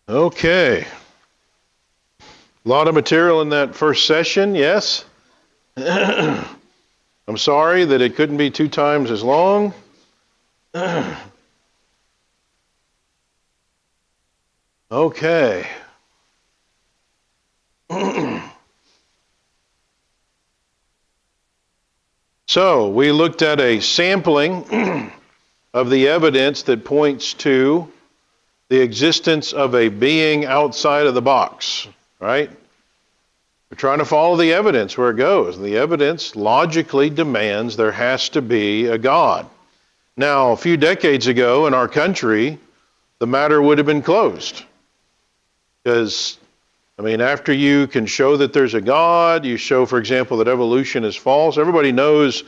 Okay. A lot of material in that first session, yes? I'm sorry that it couldn't be 2 times as long. Okay. So, we looked at a sampling of the evidence that points to the existence of a being outside of the box, right? We're trying to follow the evidence where it goes. The evidence logically demands there has to be a God. Now, a few decades ago in our country, the matter would have been closed. Because, after you can show that there's a God, you show, for example, that evolution is false, everybody knows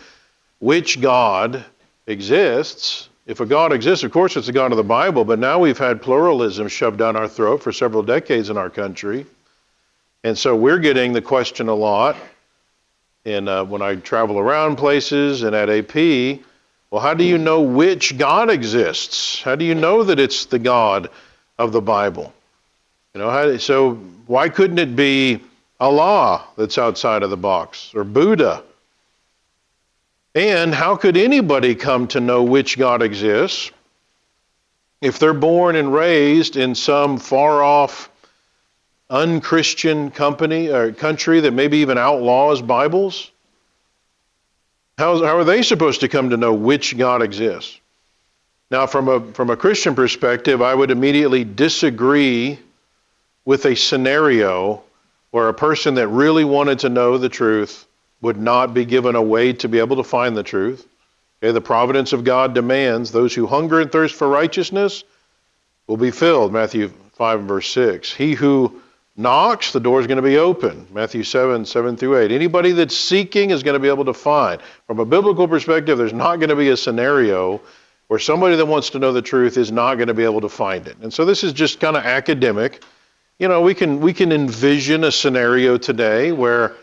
which God exists. If a God exists, of course, it's the God of the Bible, but now we've had pluralism shoved down our throat for several decades in our country. And so we're getting the question a lot, and when I travel around places and at AP, well, how do you know which God exists? How do you know that it's the God of the Bible? So why couldn't it be Allah that's outside of the box, or Buddha? And how could anybody come to know which God exists if they're born and raised in some far-off, unchristian company or country that maybe even outlaws Bibles? How are they supposed to come to know which God exists? Now, from a Christian perspective, I would immediately disagree with a scenario where a person that really wanted to know the truth would not be given a way to be able to find the truth. Okay, the providence of God demands those who hunger and thirst for righteousness will be filled, Matthew 5 and verse 6. He who knocks, the door is going to be open, Matthew 7 through 8. Anybody that's seeking is going to be able to find. From a biblical perspective, there's not going to be a scenario where somebody that wants to know the truth is not going to be able to find it. And so this is just kind of academic. We can envision a scenario today where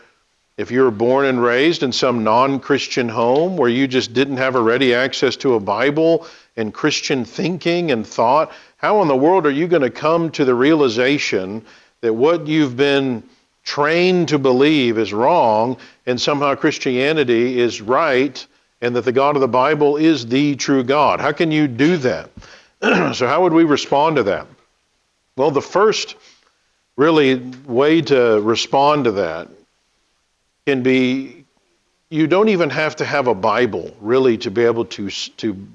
if you were born and raised in some non-Christian home where you just didn't have a ready access to a Bible and Christian thinking and thought, how in the world are you going to come to the realization that what you've been trained to believe is wrong and somehow Christianity is right and that the God of the Bible is the true God? How can you do that? So how would we respond to that? Well, the first really way to respond to that can be, you don't even have to have a Bible really to be able to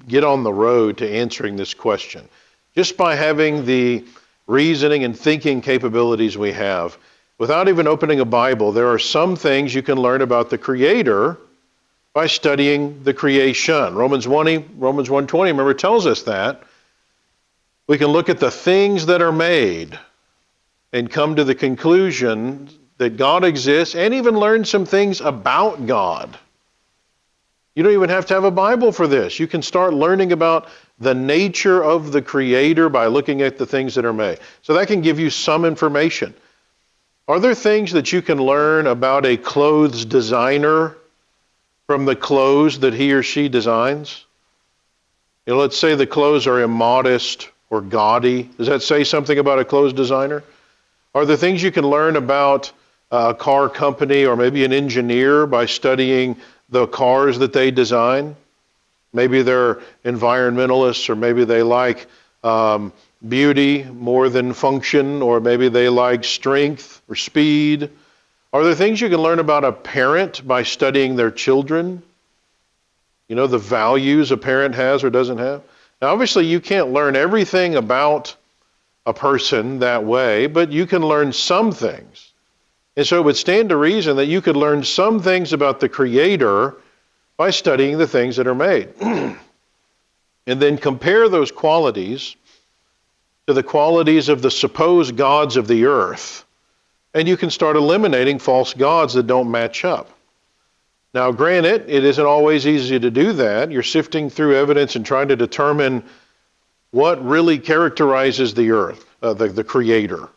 get on the road to answering this question. Just by having the reasoning and thinking capabilities we have, without even opening a Bible, there are some things you can learn about the Creator by studying the creation. Romans 1:20, remember, tells us that. We can look at the things that are made and come to the conclusion that God exists, and even learn some things about God. You don't even have to have a Bible for this. You can start learning about the nature of the Creator by looking at the things that are made. So that can give you some information. Are there things that you can learn about a clothes designer from the clothes that he or she designs? Let's say the clothes are immodest or gaudy. Does that say something about a clothes designer? Are there things you can learn about a car company or maybe an engineer by studying the cars that they design? Maybe they're environmentalists, or maybe they like beauty more than function, or maybe they like strength or speed. Are there things you can learn about a parent by studying their children? The values a parent has or doesn't have. Now, obviously, you can't learn everything about a person that way, but you can learn some things. And so it would stand to reason that you could learn some things about the Creator by studying the things that are made. And then compare those qualities to the qualities of the supposed gods of the earth. And you can start eliminating false gods that don't match up. Now, granted, it isn't always easy to do that. You're sifting through evidence and trying to determine what really characterizes the earth, the Creator.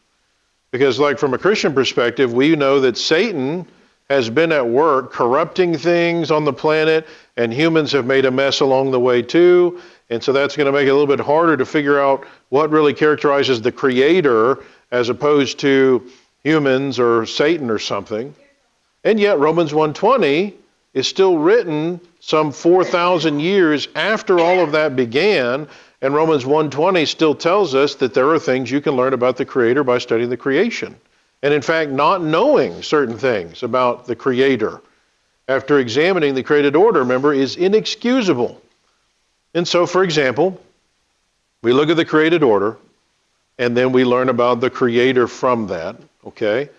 Because, like, from a Christian perspective, we know that Satan has been at work corrupting things on the planet, and humans have made a mess along the way too. And so that's going to make it a little bit harder to figure out what really characterizes the Creator as opposed to humans or Satan or something. And yet Romans 1:20 is still written some 4,000 years after all of that began, and Romans 1:20 still tells us that there are things you can learn about the Creator by studying the creation. And in fact, not knowing certain things about the Creator after examining the created order, remember, is inexcusable. And so, for example, we look at the created order, and then we learn about the Creator from that, okay?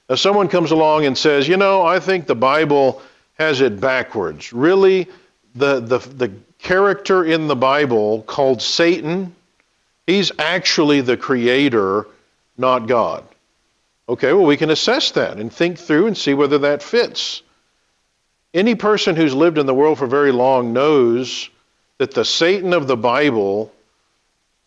Now, someone comes along and says, I think the Bible has it backwards. Really, the character in the Bible called Satan, he's actually the Creator, not God. Okay, well, we can assess that and think through and see whether that fits. Any person who's lived in the world for very long knows that the Satan of the Bible,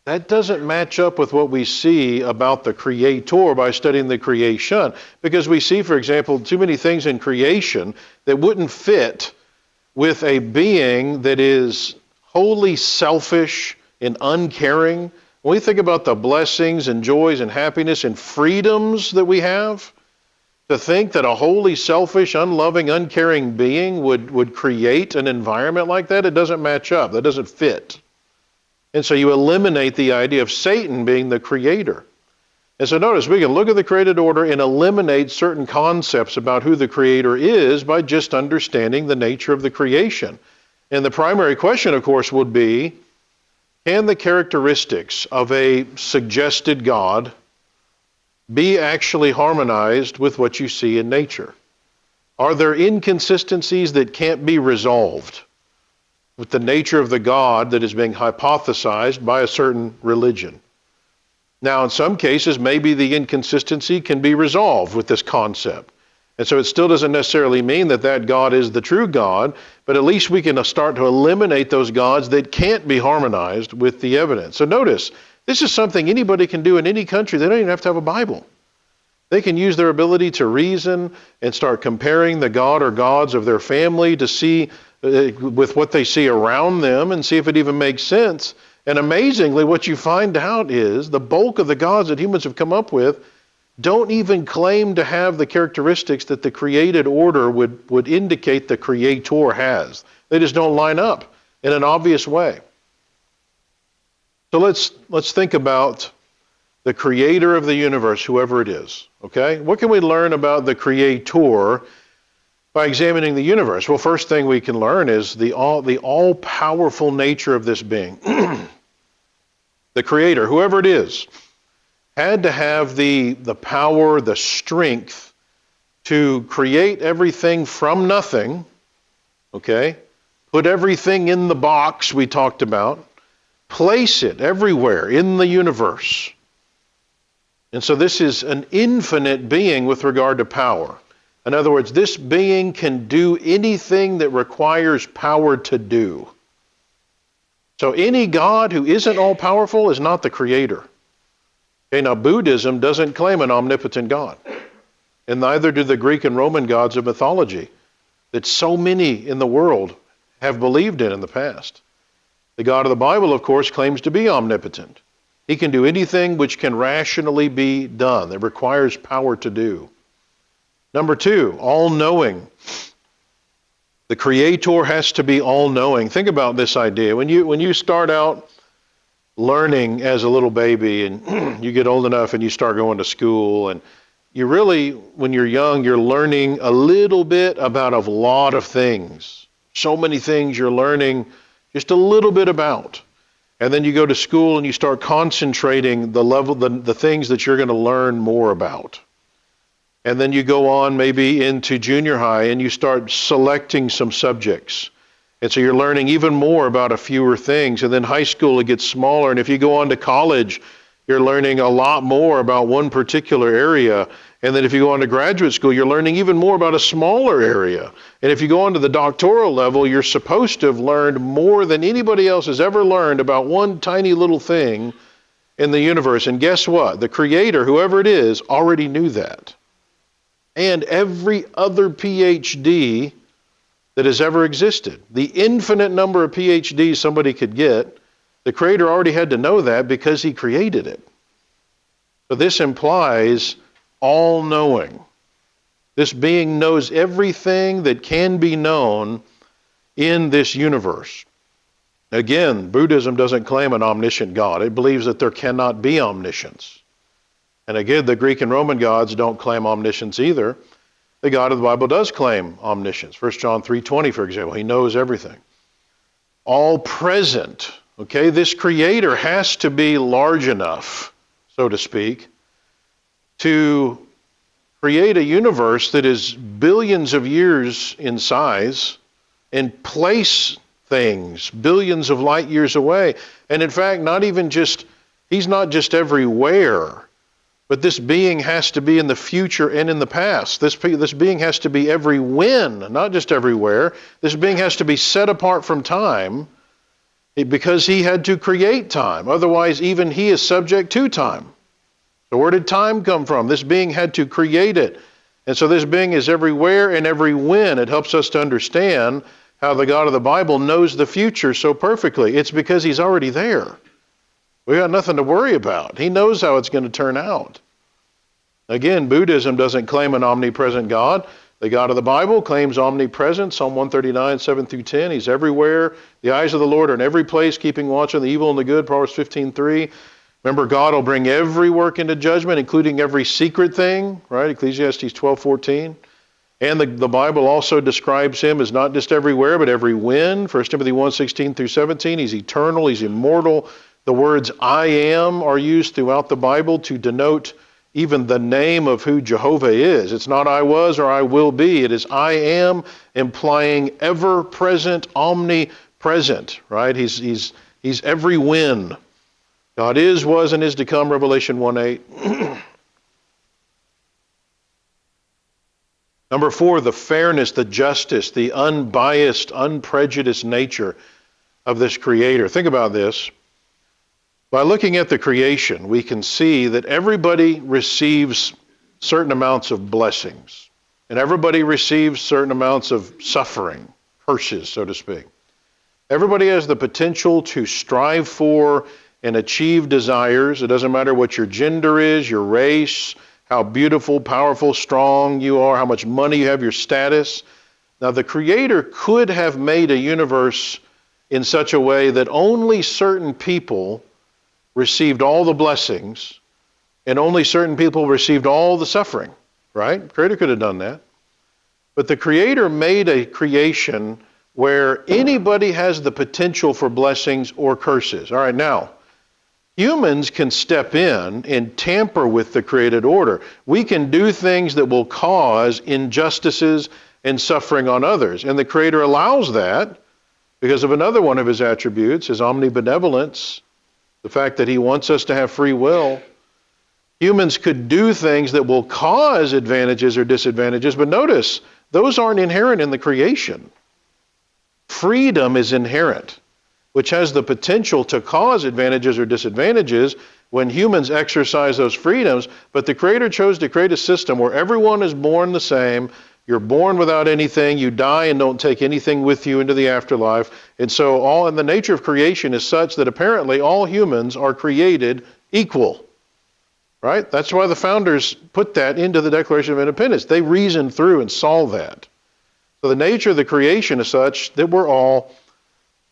that doesn't match up with what we see about the Creator by studying the creation. Because we see, for example, too many things in creation that wouldn't fit with a being that is wholly selfish and uncaring. When we think about the blessings and joys and happiness and freedoms that we have, to think that a wholly selfish, unloving, uncaring being would create an environment like that, it doesn't match up. That doesn't fit. And so you eliminate the idea of Satan being the Creator. And so notice, we can look at the created order and eliminate certain concepts about who the Creator is by just understanding the nature of the creation. And the primary question, of course, would be, can the characteristics of a suggested God be actually harmonized with what you see in nature? Are there inconsistencies that can't be resolved with the nature of the God that is being hypothesized by a certain religion? Now, in some cases, maybe the inconsistency can be resolved with this concept. And so it still doesn't necessarily mean that that God is the true God, but at least we can start to eliminate those gods that can't be harmonized with the evidence. So notice, this is something anybody can do in any country. They don't even have to have a Bible. They can use their ability to reason and start comparing the God or gods of their family to see with what they see around them and see if it even makes sense. And amazingly, what you find out is the bulk of the gods that humans have come up with don't even claim to have the characteristics that the created order would indicate the Creator has. They just don't line up in an obvious way. So let's think about the Creator of the universe, whoever it is, okay? What can we learn about the Creator by examining the universe? Well, first thing we can learn is the all-powerful nature of this being. The Creator, whoever it is, had to have the power, the strength to create everything from nothing, okay? Put everything in the box we talked about, place it everywhere in the universe. And so this is an infinite being with regard to power. In other words, this being can do anything that requires power to do. So any God who isn't all-powerful is not the Creator. Okay, now Buddhism doesn't claim an omnipotent God, and neither do the Greek and Roman gods of mythology that so many in the world have believed in the past. The God of the Bible, of course, claims to be omnipotent. He can do anything which can rationally be done, that requires power to do. Number two, all-knowing. The Creator has to be all-knowing. Think about this idea. When you start out learning as a little baby and you get old enough and you start going to school, and you really, when you're young, you're learning a little bit about a lot of things. So many things you're learning just a little bit about. And then you go to school and you start concentrating the things that you're going to learn more about. And then you go on maybe into junior high and you start selecting some subjects. And so you're learning even more about a fewer things. And then high school, it gets smaller. And if you go on to college, you're learning a lot more about one particular area. And then if you go on to graduate school, you're learning even more about a smaller area. And if you go on to the doctoral level, you're supposed to have learned more than anybody else has ever learned about one tiny little thing in the universe. And guess what? The Creator, whoever it is, already knew that. and every other PhD that has ever existed. The infinite number of PhDs somebody could get, the Creator already had to know that because He created it. So this implies all-knowing. This being knows everything that can be known in this universe. Again, Buddhism doesn't claim an omniscient God. It believes that there cannot be omniscience. And again, the Greek and Roman gods don't claim omniscience either. The God of the Bible does claim omniscience. 1 John 3:20, for example, He knows everything. All present. Okay, this Creator has to be large enough, so to speak, to create a universe that is billions of years in size and place things billions of light years away. And in fact, He's not just everywhere, but this being has to be in the future and in the past. This being has to be every when, not just everywhere. This being has to be set apart from time because He had to create time. Otherwise, even He is subject to time. So where did time come from? This being had to create it. And so this being is everywhere and every when. It helps us to understand how the God of the Bible knows the future so perfectly. It's because He's already there. We got nothing to worry about. He knows how it's going to turn out. Again, Buddhism doesn't claim an omnipresent God. The God of the Bible claims omnipresence. Psalm 139, 7 through 10. He's everywhere. The eyes of the Lord are in every place, keeping watch on the evil and the good. Proverbs 15:3. Remember, God will bring every work into judgment, including every secret thing, right? Ecclesiastes 12:14. And the Bible also describes Him as not just everywhere, but every when. 1 Timothy 1:16 through 17. He's eternal. He's immortal. The words I am are used throughout the Bible to denote even the name of who Jehovah is. It's not I was or I will be. It is I am, implying ever-present, omnipresent, right? He's every when. God is, was, and is to come, Revelation 1:8. Number 4, the fairness, the justice, the unbiased, unprejudiced nature of this Creator. Think about this. By looking at the creation, we can see that everybody receives certain amounts of blessings, and everybody receives certain amounts of suffering, curses, so to speak. Everybody has the potential to strive for and achieve desires. It doesn't matter what your gender is, your race, how beautiful, powerful, strong you are, how much money you have, your status. Now, the Creator could have made a universe in such a way that only certain people received all the blessings and only certain people received all the suffering, right? The Creator could have done that. But the Creator made a creation where anybody has the potential for blessings or curses. All right, now, humans can step in and tamper with the created order. We can do things that will cause injustices and suffering on others. And the Creator allows that because of another one of His attributes, His omnibenevolence, the fact that He wants us to have free will. Humans could do things that will cause advantages or disadvantages, but notice, those aren't inherent in the creation. Freedom is inherent, which has the potential to cause advantages or disadvantages when humans exercise those freedoms, but the Creator chose to create a system where everyone is born the same. You're born without anything, you die and don't take anything with you into the afterlife. And so the nature of creation is such that apparently all humans are created equal. Right? That's why the founders put that into the Declaration of Independence. They reasoned through and saw that. So the nature of the creation is such that we're all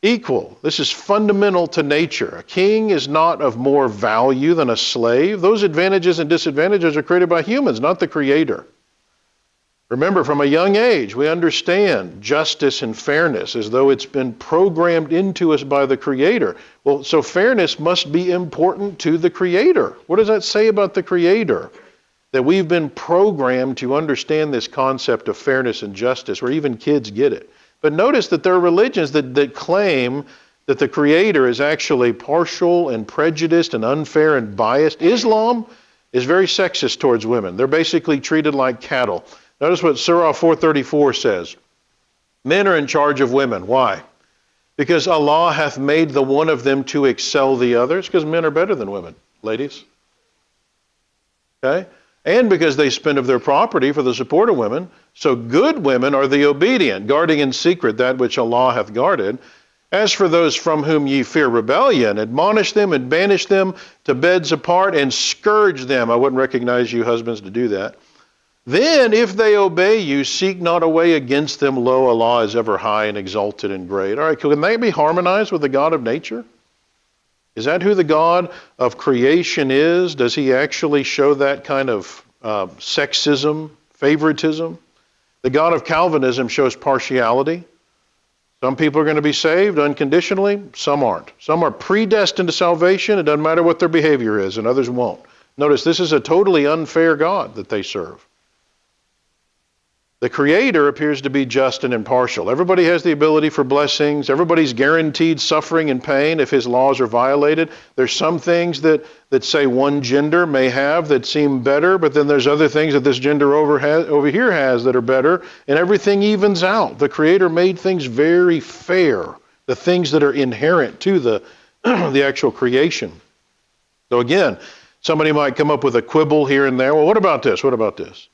equal. This is fundamental to nature. A king is not of more value than a slave. Those advantages and disadvantages are created by humans, not the Creator. Remember, from a young age, we understand justice and fairness as though it's been programmed into us by the Creator. Well, so fairness must be important to the Creator. What does that say about the Creator? That we've been programmed to understand this concept of fairness and justice, where even kids get it. But notice that there are religions that claim that the Creator is actually partial and prejudiced and unfair and biased. Islam is very sexist towards women. They're basically treated like cattle. Notice what Surah 434 says. Men are in charge of women. Why? Because Allah hath made the one of them to excel the others. Because men are better than women, ladies. Okay? and because they spend of their property for the support of women. So good women are the obedient, guarding in secret that which Allah hath guarded. As for those from whom ye fear rebellion, admonish them and banish them to beds apart and scourge them. I wouldn't recognize you husbands to do that. Then if they obey you, seek not a way against them. Lo, Allah is ever high and exalted and great. All right, can they be harmonized with the God of nature? Is that who the God of creation is? Does he actually show that kind of sexism, favoritism? The God of Calvinism shows partiality. Some people are going to be saved unconditionally, some aren't. Some are predestined to salvation, it doesn't matter what their behavior is, and others won't. Notice this is a totally unfair God that they serve. The Creator appears to be just and impartial. Everybody has the ability for blessings. Everybody's guaranteed suffering and pain if his laws are violated. There's some things that say one gender may have that seem better, but then there's other things that this gender over here has that are better, and everything evens out. The Creator made things very fair, the things that are inherent to the actual creation. So again, somebody might come up with a quibble here and there. Well, what about this? What about this?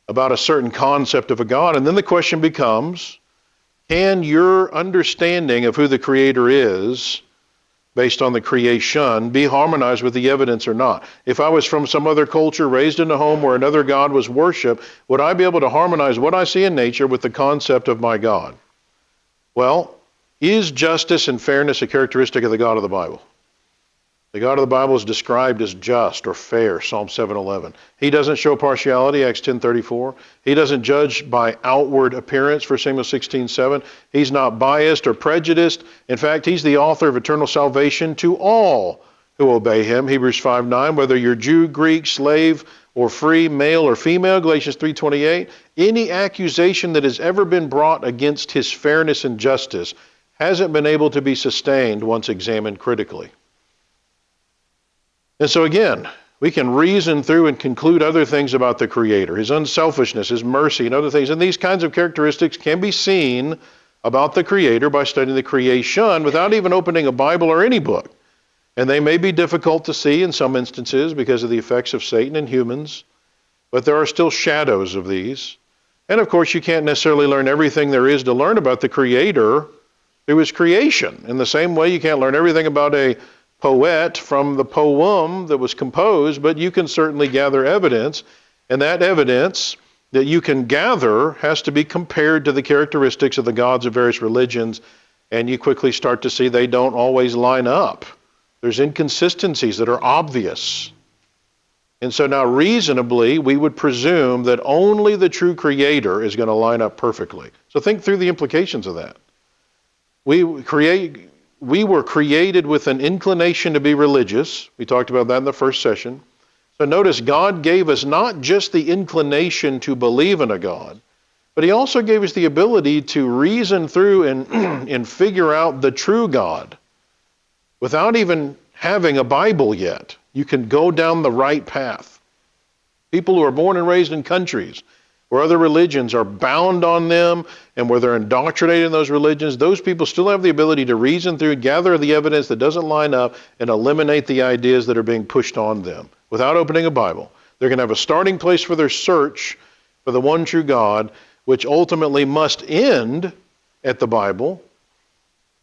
About a certain concept of a God. And then the question becomes, can your understanding of who the Creator is, based on the creation, be harmonized with the evidence or not? If I was from some other culture, raised in a home where another God was worshipped, would I be able to harmonize what I see in nature with the concept of my God? Well, is justice and fairness a characteristic of the God of the Bible? The God of the Bible is described as just or fair, Psalm 7:11. He doesn't show partiality, Acts 10:34. He doesn't judge by outward appearance, 1 Samuel 16:7. He's not biased or prejudiced. In fact, he's the author of eternal salvation to all who obey him, Hebrews 5:9. Whether you're Jew, Greek, slave, or free, male or female, Galatians 3:28. Any accusation that has ever been brought against his fairness and justice hasn't been able to be sustained once examined critically. And so again, we can reason through and conclude other things about the Creator, his unselfishness, his mercy, and other things. And these kinds of characteristics can be seen about the Creator by studying the creation without even opening a Bible or any book. And they may be difficult to see in some instances because of the effects of Satan and humans, but there are still shadows of these. And of course, you can't necessarily learn everything there is to learn about the Creator through his creation. In the same way, you can't learn everything about a poet from the poem that was composed, but you can certainly gather evidence, and that evidence that you can gather has to be compared to the characteristics of the gods of various religions, and you quickly start to see they don't always line up. There's inconsistencies that are obvious. And so now reasonably, we would presume that only the true Creator is going to line up perfectly. So think through the implications of that. We were created with an inclination to be religious. We talked about that in the first session. So notice God gave us not just the inclination to believe in a God, but he also gave us the ability to reason through and figure out the true God without even having a Bible yet. You can go down the right path. People who are born and raised in countries where other religions are bound on them and where they're indoctrinated in those religions, those people still have the ability to reason through, gather the evidence that doesn't line up, and eliminate the ideas that are being pushed on them without opening a Bible. They're going to have a starting place for their search for the one true God, which ultimately must end at the Bible,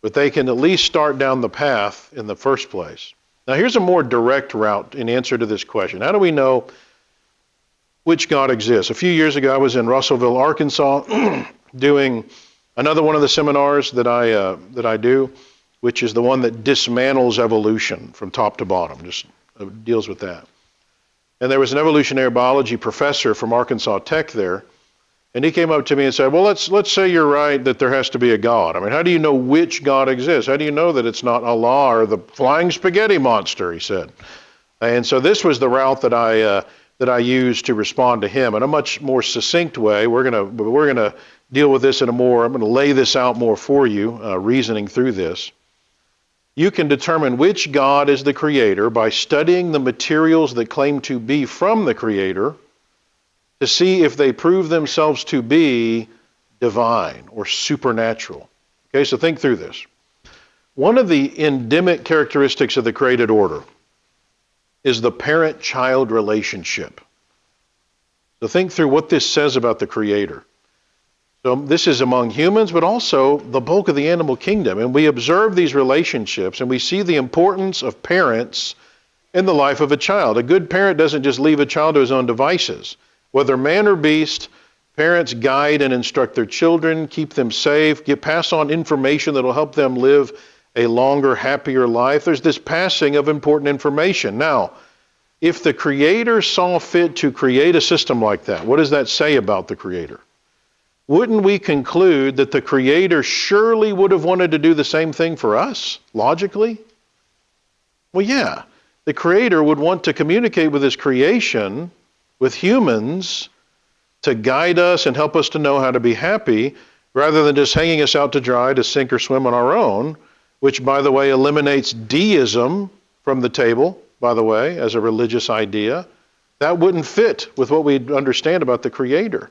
but they can at least start down the path in the first place. Now here's a more direct route in answer to this question. How do we know which God exists? A few years ago, I was in Russellville, Arkansas, doing another one of the seminars that I do, which is the one that dismantles evolution from top to bottom, just deals with that. And there was an evolutionary biology professor from Arkansas Tech there, and he came up to me and said, well, let's say you're right that there has to be a God. I mean, how do you know which God exists? How do you know that it's not Allah or the flying spaghetti monster, he said. And so this was the route that I used to respond to him in a much more succinct way. We're gonna deal with this I'm going to lay this out more for you, reasoning through this. You can determine which God is the Creator by studying the materials that claim to be from the Creator to see if they prove themselves to be divine or supernatural. Okay, so think through this. One of the endemic characteristics of the created order is the parent-child relationship. So think through what this says about the Creator. So this is among humans, but also the bulk of the animal kingdom. And we observe these relationships, and we see the importance of parents in the life of a child. A good parent doesn't just leave a child to his own devices. Whether man or beast, parents guide and instruct their children, keep them safe, pass on information that will help them live a longer, happier life. There's this passing of important information. Now, if the Creator saw fit to create a system like that, what does that say about the Creator? Wouldn't we conclude that the Creator surely would have wanted to do the same thing for us, logically? Well, yeah. The Creator would want to communicate with His creation, with humans, to guide us and help us to know how to be happy, rather than just hanging us out to dry to sink or swim on our own, which, by the way, eliminates deism from the table, by the way, as a religious idea. That wouldn't fit with what we understand about the Creator.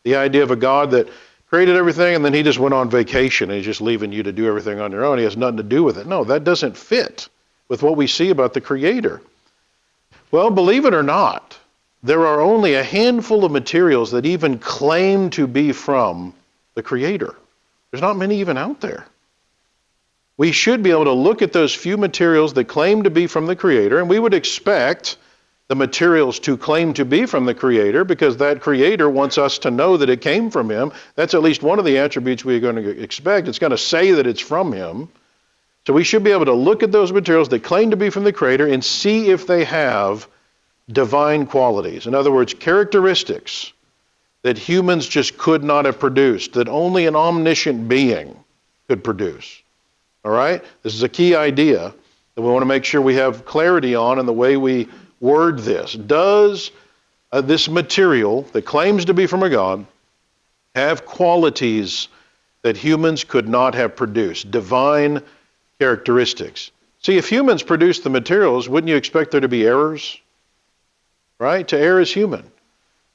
The idea of a God that created everything and then He just went on vacation and He's just leaving you to do everything on your own. He has nothing to do with it. No, that doesn't fit with what we see about the Creator. Well, believe it or not, there are only a handful of materials that even claim to be from the Creator. There's not many even out there. We should be able to look at those few materials that claim to be from the Creator, and we would expect the materials to claim to be from the Creator because that Creator wants us to know that it came from Him. That's at least one of the attributes we're going to expect. It's going to say that it's from Him. So we should be able to look at those materials that claim to be from the Creator and see if they have divine qualities. In other words, characteristics that humans just could not have produced, that only an omniscient being could produce. All right? This is a key idea that we want to make sure we have clarity on in the way we word this. Does this material that claims to be from a God have qualities that humans could not have produced? Divine characteristics. See, if humans produce the materials, wouldn't you expect there to be errors? Right? To err is human.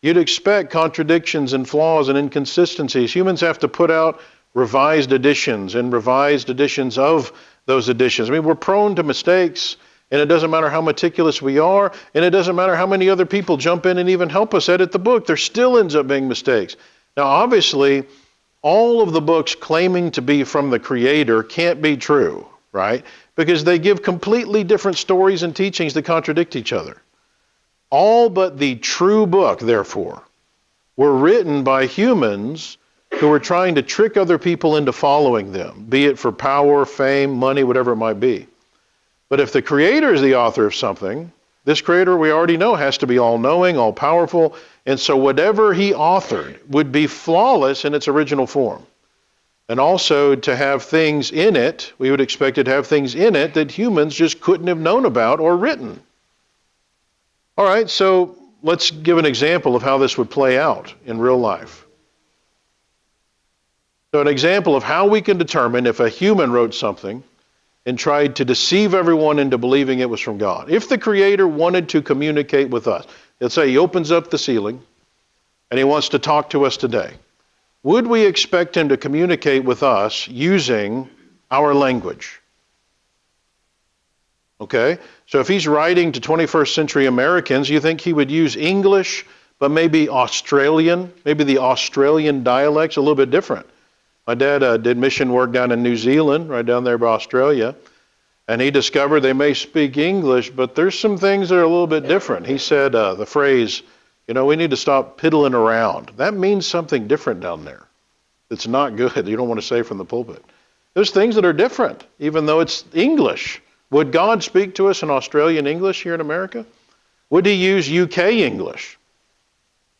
You'd expect contradictions and flaws and inconsistencies. Humans have to put out revised editions and revised editions of those editions. I mean, we're prone to mistakes, and it doesn't matter how meticulous we are, and it doesn't matter how many other people jump in and even help us edit the book. There still ends up being mistakes. Now, obviously, all of the books claiming to be from the Creator can't be true, right? Because they give completely different stories and teachings that contradict each other. All but the true book, therefore, were written by humans who were trying to trick other people into following them, be it for power, fame, money, whatever it might be. But if the Creator is the author of something, this Creator we already know has to be all-knowing, all-powerful, and so whatever He authored would be flawless in its original form. And also to have things in it, we would expect it to have things in it that humans just couldn't have known about or written. All right, so let's give an example of how this would play out in real life. So an example of how we can determine if a human wrote something and tried to deceive everyone into believing it was from God. If the Creator wanted to communicate with us, let's say He opens up the ceiling and He wants to talk to us today, would we expect Him to communicate with us using our language? Okay, so if He's writing to 21st century Americans, you think He would use English, but maybe Australian, maybe the Australian dialect's a little bit different. My dad did mission work down in New Zealand, right down there by Australia, and he discovered they may speak English, but there's some things that are a little bit different. He said the phrase, we need to stop piddling around. That means something different down there. It's not good. You don't want to say from the pulpit. There's things that are different, even though it's English. Would God speak to us in Australian English here in America? Would He use UK English?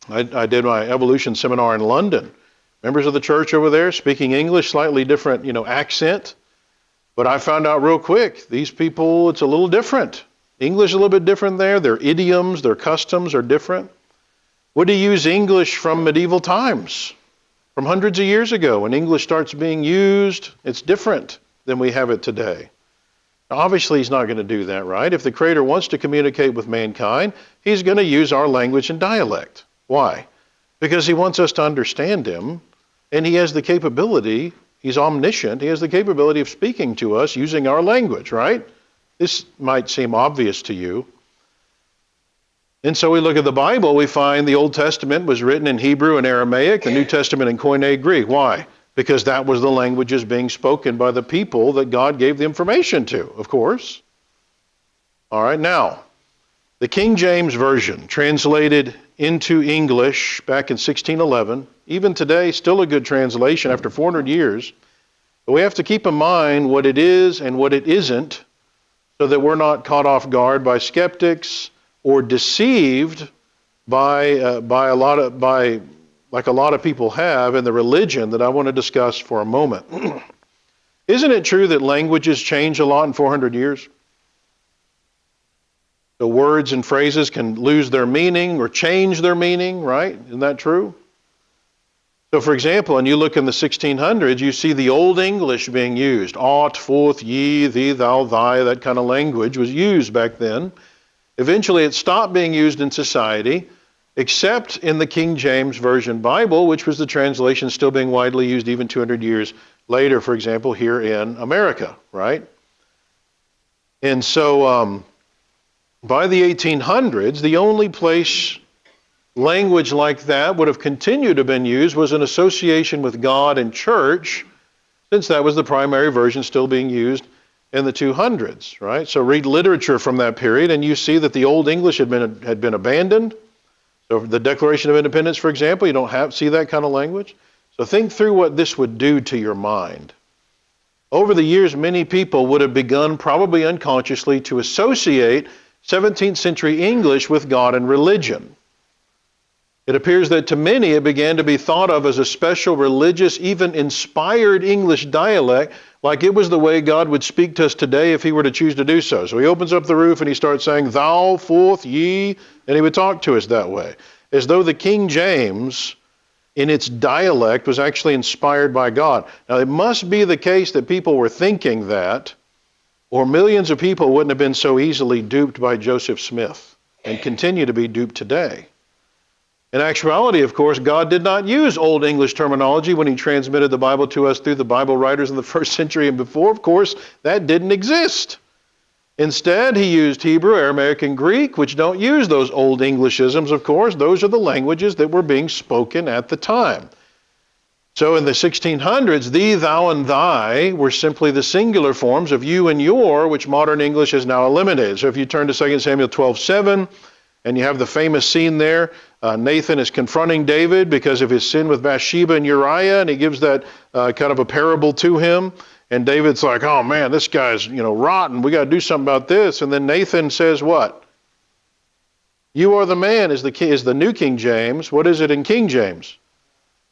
I did my evolution seminar in London. Members of the church over there speaking English, slightly different, accent. But I found out real quick, these people, it's a little different. English is a little bit different there. Their idioms, their customs are different. Would He use English from medieval times, from hundreds of years ago? When English starts being used, it's different than we have it today. Now, obviously, He's not going to do that, right? If the Creator wants to communicate with mankind, He's going to use our language and dialect. Why? Because He wants us to understand Him, and He has the capability, He's omniscient, He has the capability of speaking to us using our language, right? This might seem obvious to you. And so we look at the Bible, we find the Old Testament was written in Hebrew and Aramaic, the New Testament in Koine Greek. Why? Because that was the languages being spoken by the people that God gave the information to, of course. All right, now, the King James Version, translated into English back in 1611, even today, still a good translation after 400 years. But we have to keep in mind what it is and what it isn't, so that we're not caught off guard by skeptics or deceived by like a lot of people have in the religion that I want to discuss for a moment. Isn't it true that languages change a lot in 400 years? The words and phrases can lose their meaning or change their meaning, right? Isn't that true? So, for example, when you look in the 1600s, you see the Old English being used. Ought, forth, ye, thee, thou, thy, that kind of language was used back then. Eventually, it stopped being used in society, except in the King James Version Bible, which was the translation still being widely used even 200 years later, for example, here in America, right? And so, by the 1800s, the only place language like that would have continued to have been used was in association with God and church, since that was the primary version still being used in the 200s, right? So read literature from that period, and you see that the Old English had been abandoned. So the Declaration of Independence, for example, you don't see that kind of language. So think through what this would do to your mind. Over the years, many people would have begun, probably unconsciously, to associate 17th century English with God and religion. It appears that to many it began to be thought of as a special religious, even inspired English dialect, like it was the way God would speak to us today if he were to choose to do so. So he opens up the roof and he starts saying, thou, forth, ye, and he would talk to us that way. As though the King James, in its dialect, was actually inspired by God. Now it must be the case that people were thinking that, or millions of people wouldn't have been so easily duped by Joseph Smith and continue to be duped today. In actuality, of course, God did not use Old English terminology when he transmitted the Bible to us through the Bible writers in the first century and before. Of course, that didn't exist. Instead, he used Hebrew, Aramaic, and Greek, which don't use those Old Englishisms, of course. Those are the languages that were being spoken at the time. So in the 1600s, thee, thou, and thy were simply the singular forms of you and your, which modern English has now eliminated. So if you turn to 2 Samuel 12:7, and you have the famous scene there, Nathan is confronting David because of his sin with Bathsheba and Uriah, and he gives that kind of a parable to him. And David's like, oh man, this guy's rotten. We got to do something about this. And then Nathan says what? You are the man is the New King James. What is it in King James?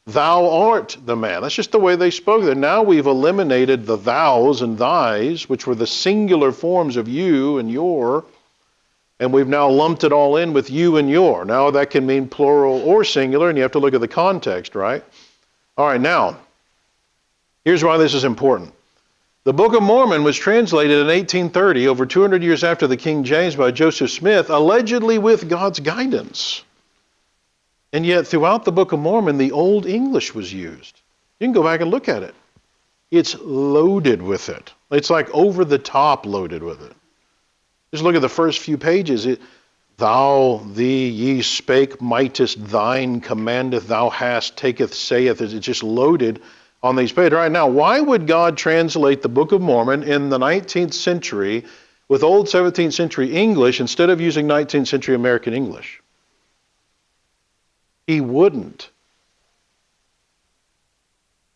Thou art the man. That's just the way they spoke there. Now we've eliminated the thous and thys, which were the singular forms of you and your, and we've now lumped it all in with you and your. Now that can mean plural or singular, and you have to look at the context, right? All right, now, here's why this is important. The Book of Mormon was translated in 1830, over 200 years after the King James, by Joseph Smith, allegedly with God's guidance. And yet, throughout the Book of Mormon, the Old English was used. You can go back and look at it. It's loaded with it. It's like over the top loaded with it. Just look at the first few pages. Thou, thee, ye spake, mightest, thine, commandeth, thou hast, taketh, saith. It's just loaded on these pages. Right now, why would God translate the Book of Mormon in the 19th century with old 17th century English instead of using 19th century American English? He wouldn't.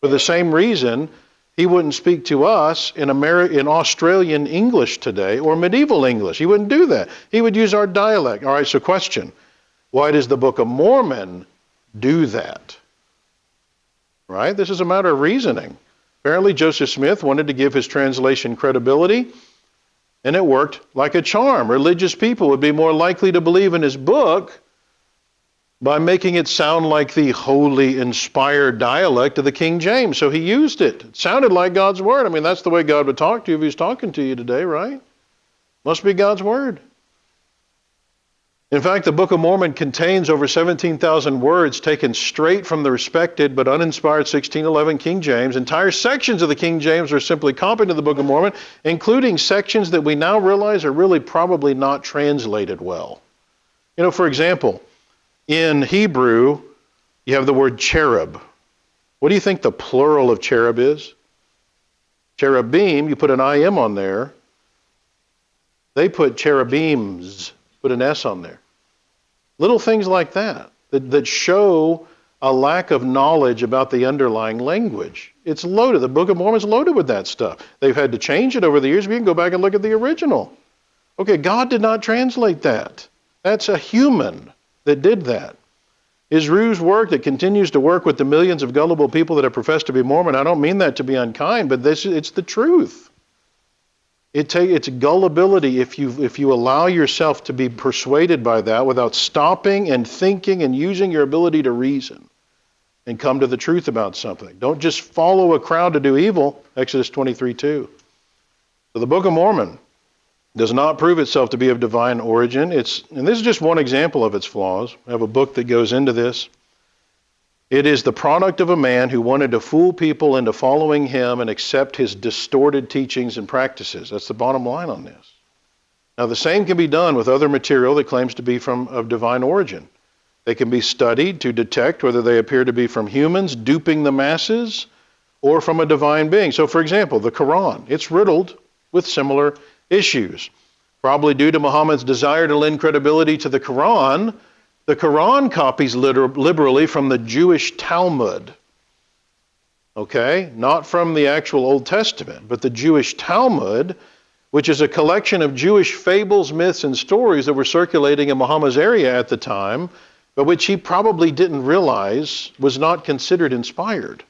For the same reason, he wouldn't speak to us in Australian English today or medieval English. He wouldn't do that. He would use our dialect. All right, so question. Why does the Book of Mormon do that? Right? This is a matter of reasoning. Apparently Joseph Smith wanted to give his translation credibility, and it worked like a charm. Religious people would be more likely to believe in his book by making it sound like the holy, inspired dialect of the King James. So he used it. It sounded like God's Word. I mean, that's the way God would talk to you if he was talking to you today, right? Must be God's Word. In fact, the Book of Mormon contains over 17,000 words taken straight from the respected but uninspired 1611 King James. Entire sections of the King James are simply copied to the Book of Mormon, including sections that we now realize are really probably not translated well. For example, in Hebrew, you have the word cherub. What do you think the plural of cherub is? Cherubim, you put an IM on there. They put cherubims, put an S on there. Little things like that show a lack of knowledge about the underlying language. It's loaded. The Book of Mormon is loaded with that stuff. They've had to change it over the years, but you can go back and look at the original. Okay, God did not translate that. That's a human that did that. Is Rue's work that continues to work with the millions of gullible people that have professed to be Mormon? I don't mean that to be unkind, but it's the truth. It's gullibility if you allow yourself to be persuaded by that without stopping and thinking and using your ability to reason and come to the truth about something. Don't just follow a crowd to do evil, Exodus 23:2. So the Book of Mormon does not prove itself to be of divine origin. And this is just one example of its flaws. I have a book that goes into this. It is the product of a man who wanted to fool people into following him and accept his distorted teachings and practices. That's the bottom line on this. Now, the same can be done with other material that claims to be of divine origin. They can be studied to detect whether they appear to be from humans duping the masses or from a divine being. So, for example, the Quran, it's riddled with similar issues. Probably due to Muhammad's desire to lend credibility to the Quran copies liberally from the Jewish Talmud. Okay? Not from the actual Old Testament, but the Jewish Talmud, which is a collection of Jewish fables, myths, and stories that were circulating in Muhammad's area at the time, but which he probably didn't realize was not considered inspired.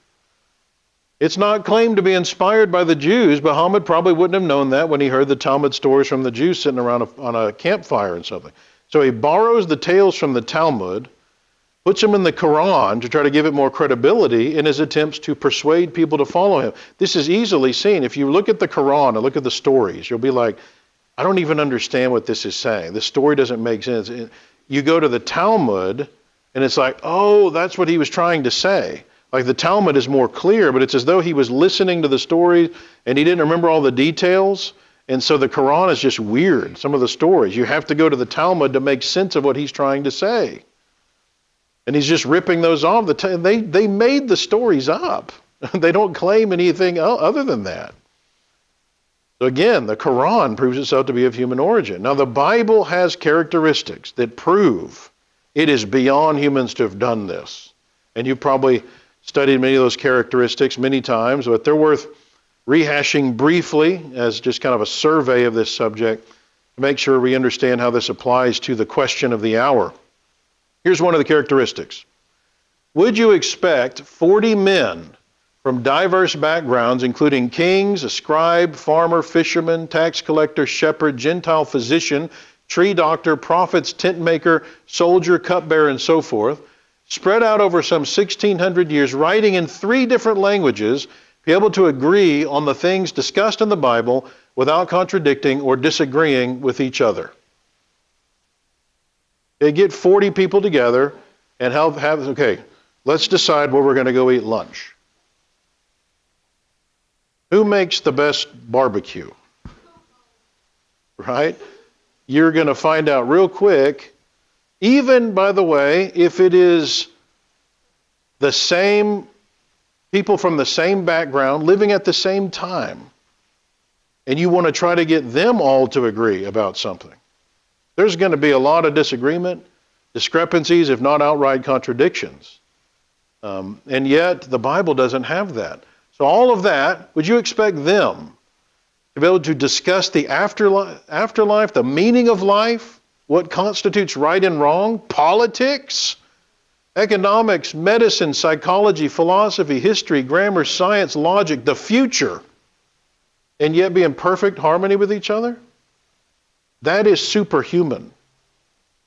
It's not claimed to be inspired by the Jews. Muhammad probably wouldn't have known that when he heard the Talmud stories from the Jews sitting around on a campfire and something. So he borrows the tales from the Talmud, puts them in the Quran to try to give it more credibility in his attempts to persuade people to follow him. This is easily seen. If you look at the Quran and look at the stories, you'll be like, I don't even understand what this is saying. This story doesn't make sense. You go to the Talmud, and it's like, oh, that's what he was trying to say. Like the Talmud is more clear, but it's as though he was listening to the story and he didn't remember all the details. And so the Quran is just weird, some of the stories. You have to go to the Talmud to make sense of what he's trying to say. And he's just ripping those off. They made the stories up. They don't claim anything other than that. So again, the Quran proves itself to be of human origin. Now the Bible has characteristics that prove it is beyond humans to have done this. And you probably studied many of those characteristics many times, but they're worth rehashing briefly as just kind of a survey of this subject to make sure we understand how this applies to the question of the hour. Here's one of the characteristics. Would you expect 40 men from diverse backgrounds, including kings, a scribe, farmer, fisherman, tax collector, shepherd, Gentile physician, tree doctor, prophets, tent maker, soldier, cupbearer, and so forth, spread out over some 1,600 years, writing in 3 different languages, be able to agree on the things discussed in the Bible without contradicting or disagreeing with each other? They get 40 people together and okay, let's decide where we're going to go eat lunch. Who makes the best barbecue? Right? You're going to find out real quick, even, by the way, if it is the same people from the same background living at the same time, and you want to try to get them all to agree about something. There's going to be a lot of disagreement, discrepancies, if not outright contradictions. And yet, the Bible doesn't have that. So all of that, would you expect them to be able to discuss the afterlife, the meaning of life, what constitutes right and wrong, politics, economics, medicine, psychology, philosophy, history, grammar, science, logic, the future, and yet be in perfect harmony with each other? That is superhuman.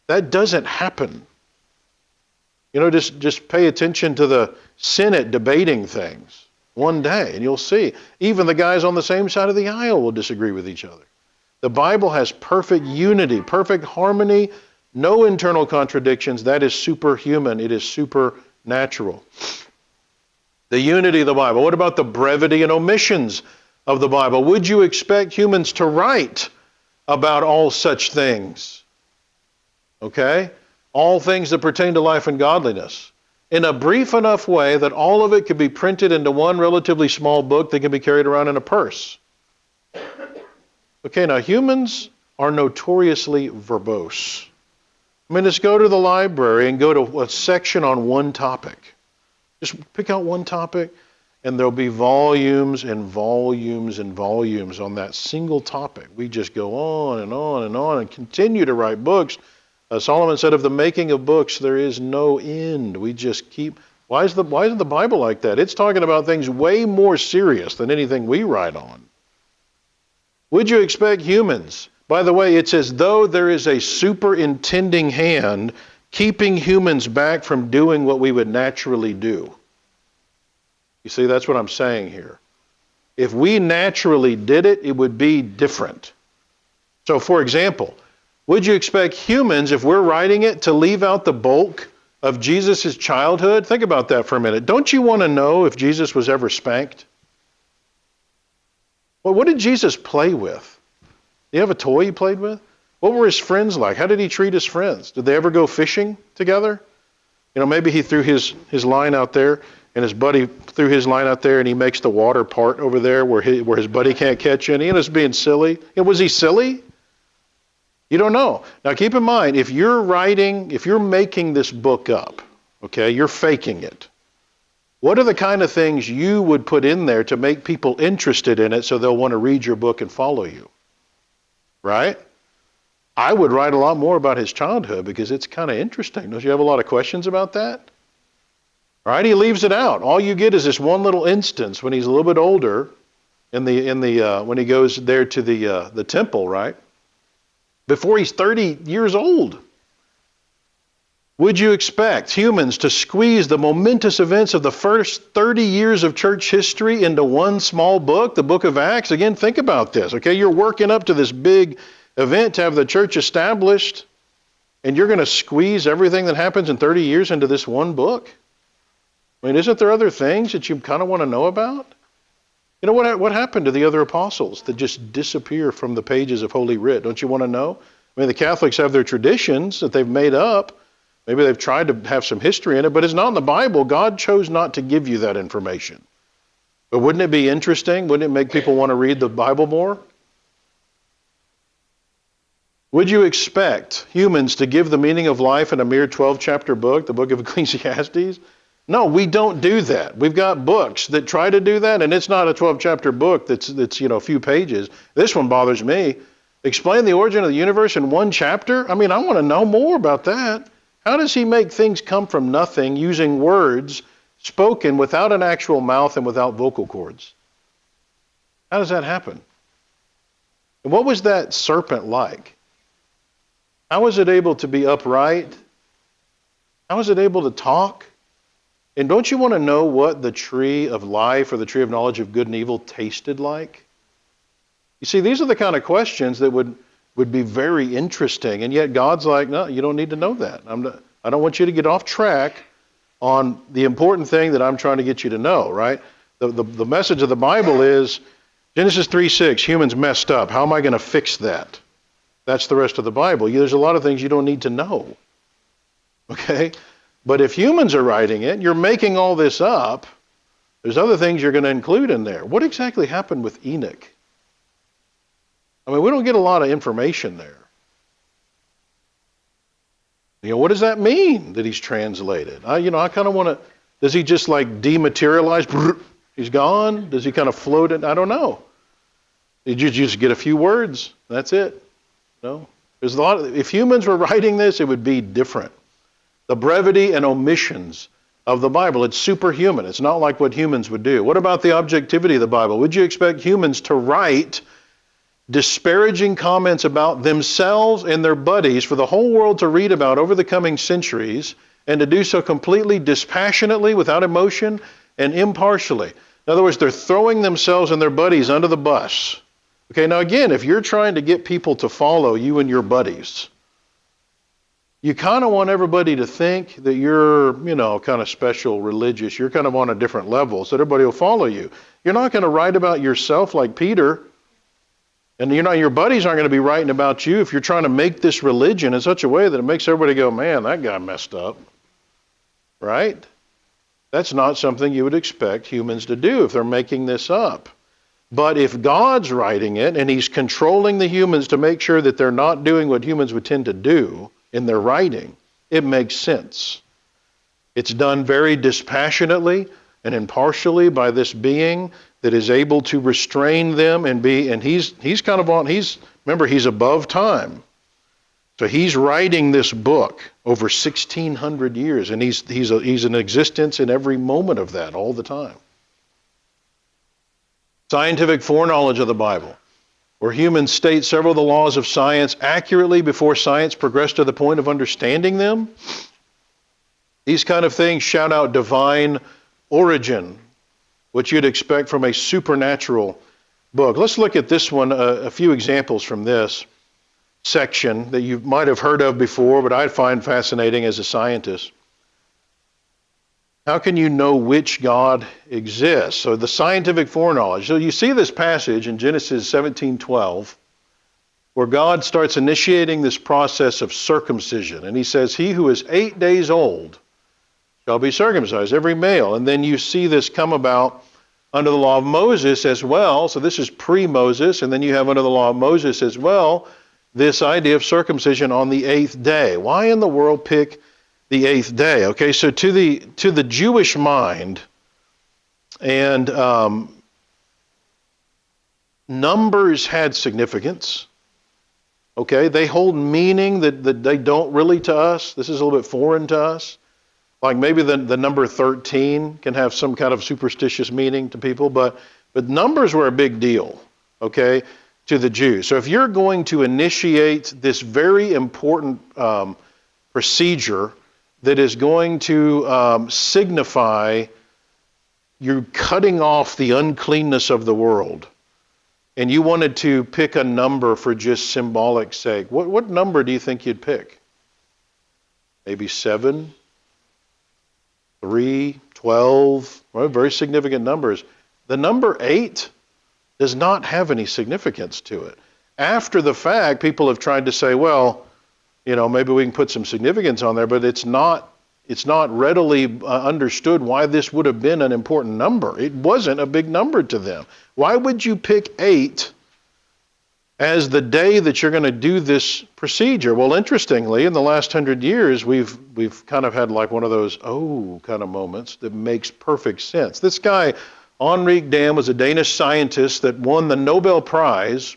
That doesn't happen. Just pay attention to the Senate debating things one day, and you'll see. Even the guys on the same side of the aisle will disagree with each other. The Bible has perfect unity, perfect harmony, no internal contradictions. That is superhuman. It is supernatural. The unity of the Bible. What about the brevity and omissions of the Bible? Would you expect humans to write about all such things? Okay? All things that pertain to life and godliness. In a brief enough way that all of it could be printed into one relatively small book that can be carried around in a purse. Okay, now humans are notoriously verbose. I mean, just go to the library and go to a section on one topic. Just pick out one topic, and there'll be volumes and volumes and volumes on that single topic. We just go on and on and on and continue to write books. Solomon said, of the making of books, there is no end. We just keep. Why isn't the Bible like that? It's talking about things way more serious than anything we write on. Would you expect humans? By the way, it's as though there is a superintending hand keeping humans back from doing what we would naturally do. You see, that's what I'm saying here. If we naturally did it, it would be different. So, for example, would you expect humans, if we're writing it, to leave out the bulk of Jesus' childhood? Think about that for a minute. Don't you want to know if Jesus was ever spanked? Well, what did Jesus play with? Did he have a toy he played with? What were his friends like? How did he treat his friends? Did they ever go fishing together? You know, maybe he threw his line out there, and his buddy threw his line out there, and he makes the water part over there where his buddy can't catch any, and it's being silly. And was he silly? You don't know. Now keep in mind, if you're making this book up, okay, you're faking it. What are the kind of things you would put in there to make people interested in it so they'll want to read your book and follow you? Right? I would write a lot more about his childhood because it's kind of interesting. Don't you have a lot of questions about that? Right? He leaves it out. All you get is this one little instance when he's a little bit older when he goes there to the temple, right? Before he's 30 years old. Would you expect humans to squeeze the momentous events of the first 30 years of church history into one small book, the book of Acts? Again, think about this, okay? You're working up to this big event to have the church established, and you're going to squeeze everything that happens in 30 years into this one book? I mean, isn't there other things that you kind of want to know about? You know, what happened to the other apostles that just disappear from the pages of Holy Writ? Don't you want to know? I mean, the Catholics have their traditions that they've made up. Maybe they've tried to have some history in it, but it's not in the Bible. God chose not to give you that information. But wouldn't it be interesting? Wouldn't it make people want to read the Bible more? Would you expect humans to give the meaning of life in a mere 12-chapter book, the book of Ecclesiastes? No, we don't do that. We've got books that try to do that, and it's not a 12-chapter book that's a few pages. This one bothers me. Explain the origin of the universe in one chapter? I mean, I want to know more about that. How does he make things come from nothing using words spoken without an actual mouth and without vocal cords? How does that happen? And what was that serpent like? How was it able to be upright? How was it able to talk? And don't you want to know what the tree of life or the tree of knowledge of good and evil tasted like? You see, these are the kind of questions that would be very interesting, and yet God's like, no, you don't need to know that. I don't want you to get off track on the important thing that I'm trying to get you to know, right? The message of the Bible is Genesis 3:6, humans messed up. How am I going to fix that? That's the rest of the Bible. There's a lot of things you don't need to know, okay? But if humans are writing it, you're making all this up, there's other things you're going to include in there. What exactly happened with Enoch? I mean, we don't get a lot of information there. You know, what does that mean that he's translated? I kind of want to, does he just like dematerialize? He's gone? Does he kind of float in? I don't know. Did you just get a few words? That's it. No. There's a lot if humans were writing this, it would be different. The brevity and omissions of the Bible, it's superhuman. It's not like what humans would do. What about the objectivity of the Bible? Would you expect humans to write disparaging comments about themselves and their buddies for the whole world to read about over the coming centuries, and to do so completely dispassionately, without emotion, and impartially? In other words, they're throwing themselves and their buddies under the bus. Okay, now again, if you're trying to get people to follow you and your buddies, you kind of want everybody to think that you're, kind of special, religious. You're kind of on a different level, so everybody will follow you. You're not going to write about yourself like Peter. And your buddies aren't going to be writing about you if you're trying to make this religion in such a way that it makes everybody go, man, that guy messed up. Right? That's not something you would expect humans to do if they're making this up. But if God's writing it and he's controlling the humans to make sure that they're not doing what humans would tend to do in their writing, it makes sense. It's done very dispassionately and impartially by this being that is able to restrain them and he's remember, he's above time. So he's writing this book over 1,600 years, and he's in existence in every moment of that all the time. Scientific foreknowledge of the Bible, where humans state several of the laws of science accurately before science progressed to the point of understanding them. These kind of things shout out divine origin, what you'd expect from a supernatural book. Let's look at this one, a few examples from this section that you might have heard of before, but I find fascinating as a scientist. How can you know which God exists? So the scientific foreknowledge. So you see this passage in Genesis 17:12, where God starts initiating this process of circumcision. And he says, he who is 8 days old shall be circumcised, every male. And then you see this come about under the law of Moses as well. So this is pre-Moses. And then you have under the law of Moses as well, this idea of circumcision on the 8th day. Why in the world pick the 8th day? Okay, so to the Jewish mind, and numbers had significance. Okay, they hold meaning that they don't really to us. This is a little bit foreign to us. Like maybe the number 13 can have some kind of superstitious meaning to people, but numbers were a big deal, okay, to the Jews. So if you're going to initiate this very important procedure that is going to signify you're cutting off the uncleanness of the world, and you wanted to pick a number for just symbolic sake, what number do you think you'd pick? Maybe 7, 3, 12, well, very significant numbers. The number 8 does not have any significance to it. After the fact, people have tried to say, well, maybe we can put some significance on there, but it's not readily understood why this would have been an important number. It wasn't a big number to them. Why would you pick 8 as the day that you're going to do this procedure? Well, interestingly, in the last 100 years, we've kind of had like one of those kind of moments that makes perfect sense. This guy, Henrik Dam, was a Danish scientist that won the Nobel Prize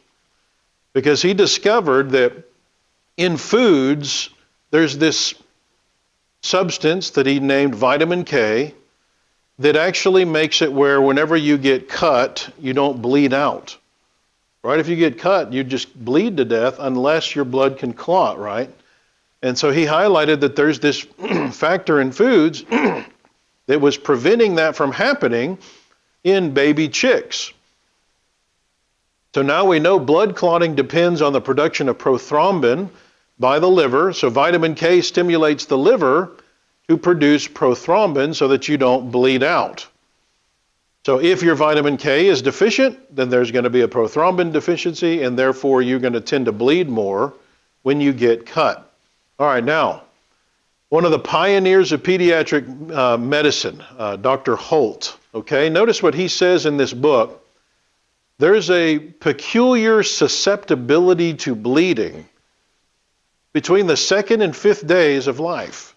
because he discovered that in foods, there's this substance that he named vitamin K that actually makes it where whenever you get cut, you don't bleed out. Right? If you get cut, you just bleed to death unless your blood can clot, right? And so he highlighted that there's this factor in foods that was preventing that from happening in baby chicks. So now we know blood clotting depends on the production of prothrombin by the liver. So vitamin K stimulates the liver to produce prothrombin so that you don't bleed out. So if your vitamin K is deficient, then there's going to be a prothrombin deficiency, and therefore you're going to tend to bleed more when you get cut. All right, now, one of the pioneers of pediatric medicine, Dr. Holt, okay, notice what he says in this book. There's a peculiar susceptibility to bleeding between the 2nd and 5th days of life.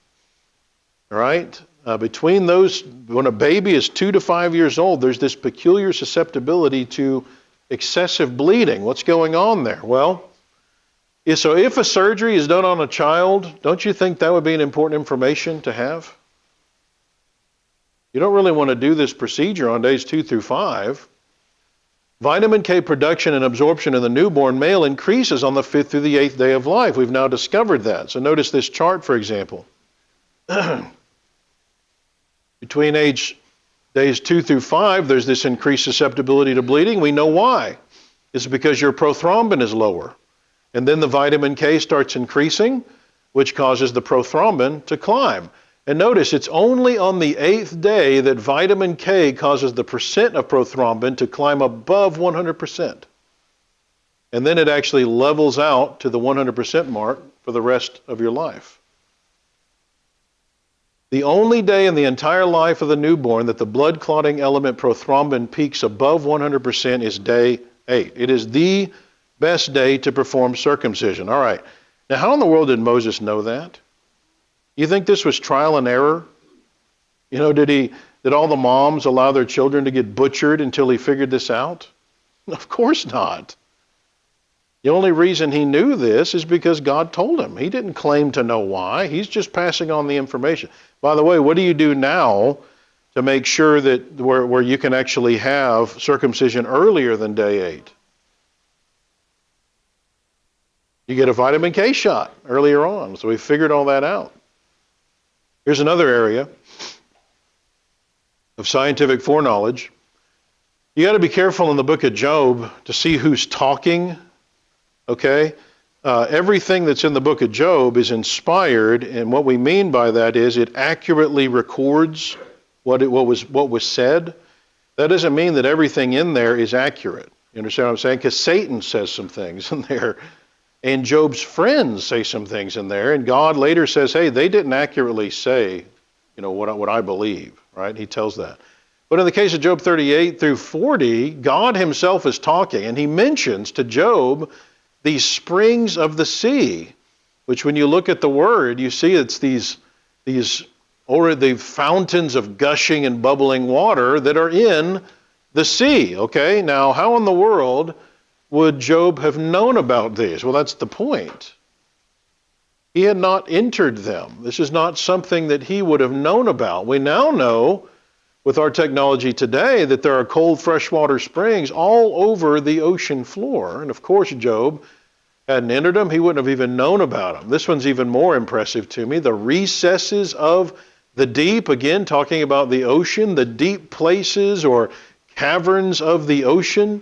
All right? Between those, when a baby is 2 to 5 years old, there's this peculiar susceptibility to excessive bleeding. What's going on there? Well, so if a surgery is done on a child, don't you think that would be an important information to have? You don't really want to do this procedure on days 2 through 5. Vitamin K production and absorption in the newborn male increases on the 5th through the 8th day of life. We've now discovered that. So notice this chart, for example. Between days 2 through 5, there's this increased susceptibility to bleeding. We know why. It's because your prothrombin is lower. And then the vitamin K starts increasing, which causes the prothrombin to climb. And notice, it's only on the 8th day that vitamin K causes the percent of prothrombin to climb above 100%. And then it actually levels out to the 100% mark for the rest of your life. The only day in the entire life of the newborn that the blood clotting element prothrombin peaks above 100% is day 8. It is the best day to perform circumcision. All right. Now, how in the world did Moses know that? You think this was trial and error? You know, did all the moms allow their children to get butchered until he figured this out? Of course not. The only reason he knew this is because God told him. He didn't claim to know why. He's just passing on the information. By the way, what do you do now to make sure that where you can actually have circumcision earlier than day 8? You get a vitamin K shot earlier on. So we figured all that out. Here's another area of scientific foreknowledge. You got to be careful in the book of Job to see who's talking. Okay? Everything that's in the book of Job is inspired, and what we mean by that is it accurately records what was said. That doesn't mean that everything in there is accurate. You understand what I'm saying? Because Satan says some things in there, and Job's friends say some things in there, and God later says, hey, they didn't accurately say, what I believe, right? He tells that. But in the case of Job 38 through 40, God himself is talking, and he mentions to Job these springs of the sea, which when you look at the word, you see it's these already fountains of gushing and bubbling water that are in the sea. Okay, now how in the world would Job have known about these? Well, that's the point. He had not entered them. This is not something that he would have known about. We now know with our technology today that there are cold freshwater springs all over the ocean floor. And of course, Job hadn't entered them. He wouldn't have even known about them. This one's even more impressive to me. The recesses of the deep, again, talking about the ocean, the deep places or caverns of the ocean.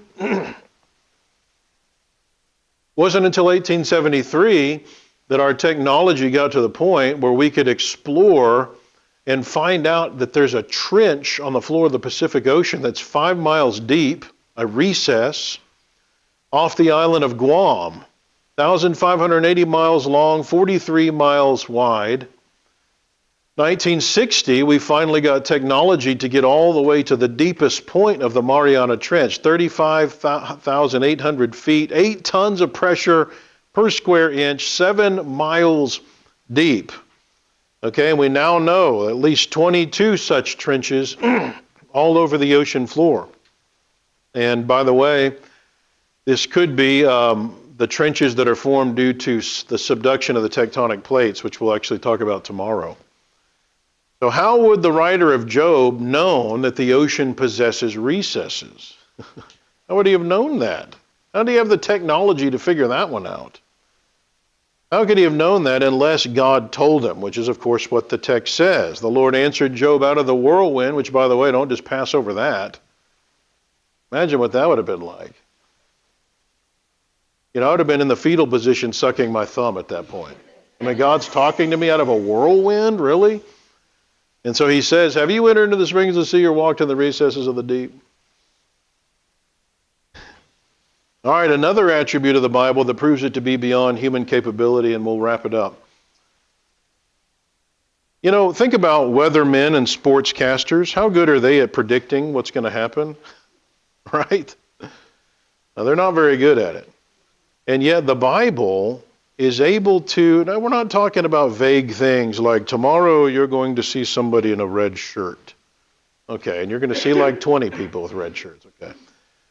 Wasn't until 1873 that our technology got to the point where we could explore and find out that there's a trench on the floor of the Pacific Ocean that's 5 miles deep, a recess, off the island of Guam, 1,580 miles long, 43 miles wide. 1960, we finally got technology to get all the way to the deepest point of the Mariana Trench, 35,800 feet, 8 tons of pressure per square inch, 7 miles deep. Okay, and we now know at least 22 such trenches all over the ocean floor. And by the way, this could be the trenches that are formed due to the subduction of the tectonic plates, which we'll actually talk about tomorrow. So how would the writer of Job known that the ocean possesses recesses? How would he have known that? How do you have the technology to figure that one out? How could he have known that unless God told him, which is, of course, what the text says. The Lord answered Job out of the whirlwind, which, by the way, don't just pass over that. Imagine what that would have been like. I would have been in the fetal position sucking my thumb at that point. I mean, God's talking to me out of a whirlwind? Really? And so he says, have you entered into the springs of the sea or walked in the recesses of the deep? All right, another attribute of the Bible that proves it to be beyond human capability, and we'll wrap it up. Think about weathermen and sportscasters. How good are they at predicting what's going to happen? Right? Now, they're not very good at it. And yet the Bible is able to, now we're not talking about vague things like tomorrow you're going to see somebody in a red shirt. Okay, and you're going to see like 20 people with red shirts, okay?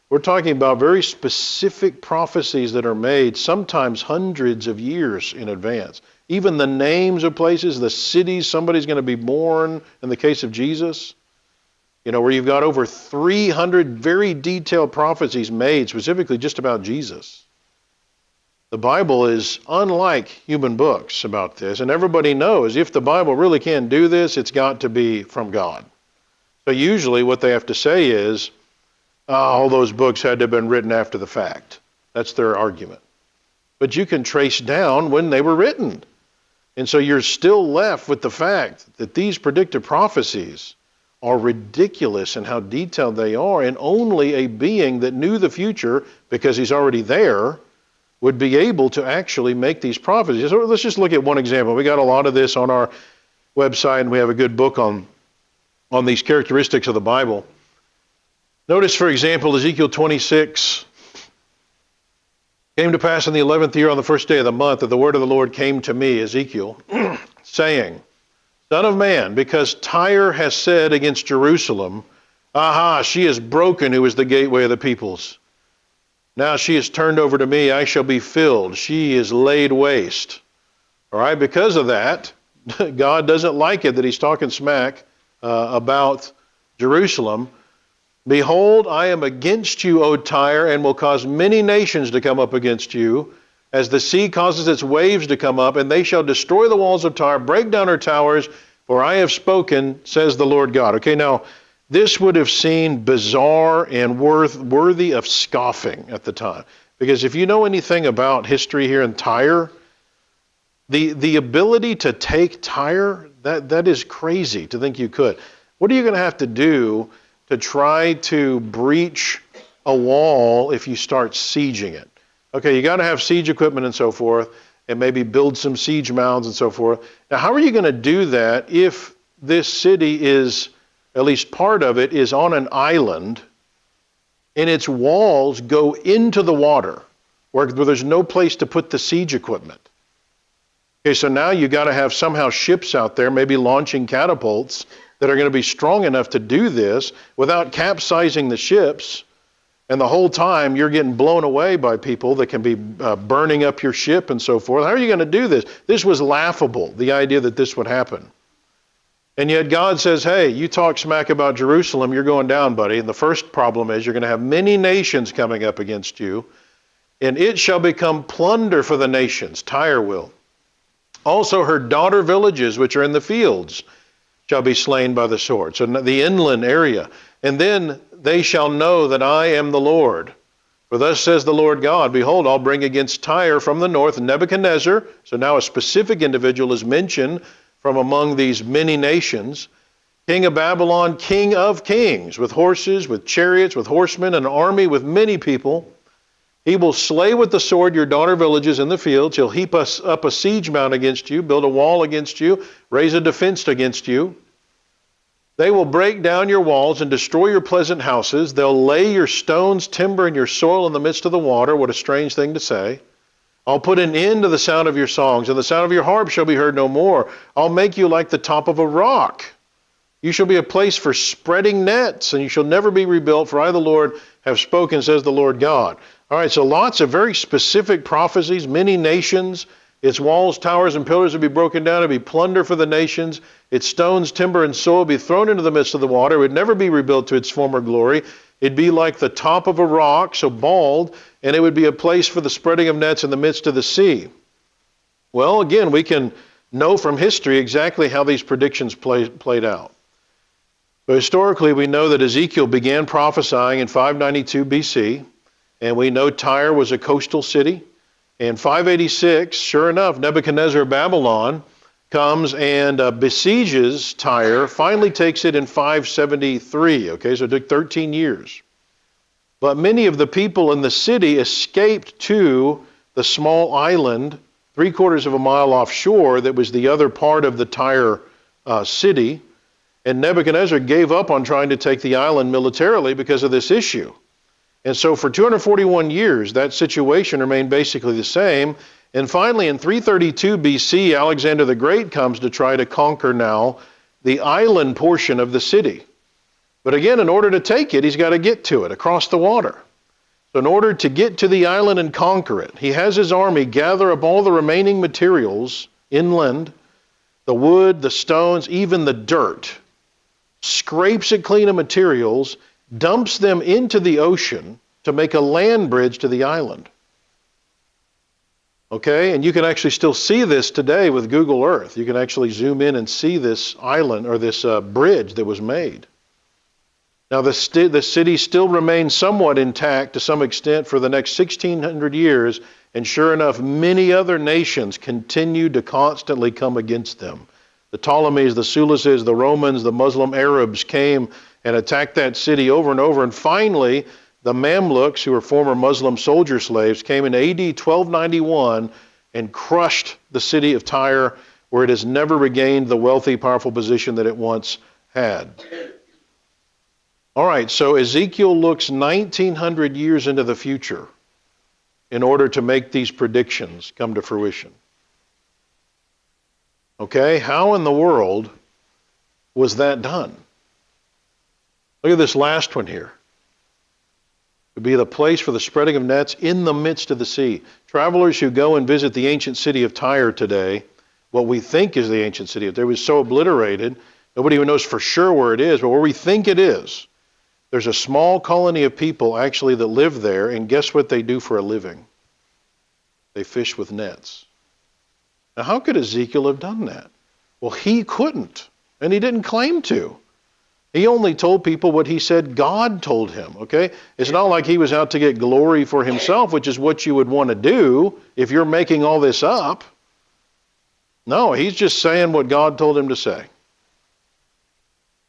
We're talking about very specific prophecies that are made sometimes hundreds of years in advance. Even the names of places, the cities somebody's going to be born, in the case of Jesus, where you've got over 300 very detailed prophecies made specifically just about Jesus. The Bible is unlike human books about this, and everybody knows if the Bible really can do this, it's got to be from God. So usually what they have to say is, all those books had to have been written after the fact. That's their argument. But you can trace down when they were written. And so you're still left with the fact that these predictive prophecies are ridiculous in how detailed they are, and only a being that knew the future, because he's already there, would be able to actually make these prophecies. So let's just look at one example. We got a lot of this on our website, and we have a good book on these characteristics of the Bible. Notice, for example, Ezekiel 26. Came to pass in the 11th year on the first day of the month that the word of the Lord came to me, Ezekiel, saying, Son of man, because Tyre has said against Jerusalem, Aha, she is broken who is the gateway of the peoples. Now she is turned over to me, I shall be filled. She is laid waste. All right, because of that, God doesn't like it that he's talking smack about Jerusalem. Behold, I am against you, O Tyre, and will cause many nations to come up against you, as the sea causes its waves to come up, and they shall destroy the walls of Tyre, break down her towers, for I have spoken, says the Lord God. Okay, now, this would have seemed bizarre and worthy of scoffing at the time. Because if you know anything about history here in Tyre, the ability to take Tyre, that is crazy to think you could. What are you going to have to do to try to breach a wall if you start sieging it? Okay, you got to have siege equipment and so forth, and maybe build some siege mounds and so forth. Now, how are you going to do that if this city is, at least part of it, is on an island, and its walls go into the water, where there's no place to put the siege equipment? Okay, so now you got to have somehow ships out there, maybe launching catapults, that are going to be strong enough to do this without capsizing the ships, and the whole time you're getting blown away by people that can be burning up your ship and so forth. How are you going to do this? This was laughable, the idea that this would happen. And yet God says, hey, you talk smack about Jerusalem, you're going down, buddy. And the first problem is you're going to have many nations coming up against you, and it shall become plunder for the nations. Tyre will. Also her daughter villages, which are in the fields, shall be slain by the sword. So the inland area. And then they shall know that I am the Lord. For thus says the Lord God, behold, I'll bring against Tyre from the north Nebuchadnezzar. So now a specific individual is mentioned from among these many nations. King of Babylon, king of kings, with horses, with chariots, with horsemen, an army with many people. He will slay with the sword your daughter villages in the fields. He'll heap us up a siege mount against you, build a wall against you, raise a defense against you. They will break down your walls and destroy your pleasant houses. They'll lay your stones, timber, and your soil in the midst of the water. What a strange thing to say. I'll put an end to the sound of your songs, and the sound of your harp shall be heard no more. I'll make you like the top of a rock. You shall be a place for spreading nets, and you shall never be rebuilt, for I, the Lord, have spoken, says the Lord God. All right, so lots of very specific prophecies, many nations. Its walls, towers, and pillars will be broken down. It will be plunder for the nations. Its stones, timber, and soil will be thrown into the midst of the water. It would never be rebuilt to its former glory. It'd be like the top of a rock, so bald, and it would be a place for the spreading of nets in the midst of the sea. Well, again, we can know from history exactly how these predictions played out. But historically, we know that Ezekiel began prophesying in 592 BC, and we know Tyre was a coastal city. In 586, sure enough, Nebuchadnezzar of Babylon comes and besieges Tyre, finally takes it in 573. Okay, so it took 13 years. But many of the people in the city escaped to the small island, 3/4 of a mile offshore, that was the other part of the Tyre city. And Nebuchadnezzar gave up on trying to take the island militarily because of this issue. And so for 241 years, that situation remained basically the same. And finally, in 332 BC, Alexander the Great comes to try to conquer now the island portion of the city. But again, in order to take it, he's got to get to it across the water. So in order to get to the island and conquer it, he has his army gather up all the remaining materials inland, the wood, the stones, even the dirt, scrapes it clean of materials, dumps them into the ocean to make a land bridge to the island. Okay, and you can actually still see this today with Google Earth. You can actually zoom in and see this island or this bridge that was made. Now the city still remains somewhat intact to some extent for the next 1,600 years, and sure enough, many other nations continued to constantly come against them. The Ptolemies, the Seleucids, the Romans, the Muslim Arabs came and attacked that city over and over, and finally The Mamluks, who were former Muslim soldier slaves, came in AD 1291 and crushed the city of Tyre, where it has never regained the wealthy, powerful position that it once had. All right, so Ezekiel looks 1900 years into the future in order to make these predictions come to fruition. Okay, how in the world was that done? Look at this last one here. To be the place for the spreading of nets in the midst of the sea. Travelers who go and visit the ancient city of Tyre today, what we think is the ancient city of Tyre, was so obliterated, nobody even knows for sure where it is, but where we think it is, there's a small colony of people actually that live there, and guess what they do for a living? They fish with nets. Now, how could Ezekiel have done that? Well, he couldn't, and he didn't claim to. He only told people what he said God told him, okay? It's not like he was out to get glory for himself, which is what you would want to do if you're making all this up. No, he's just saying what God told him to say.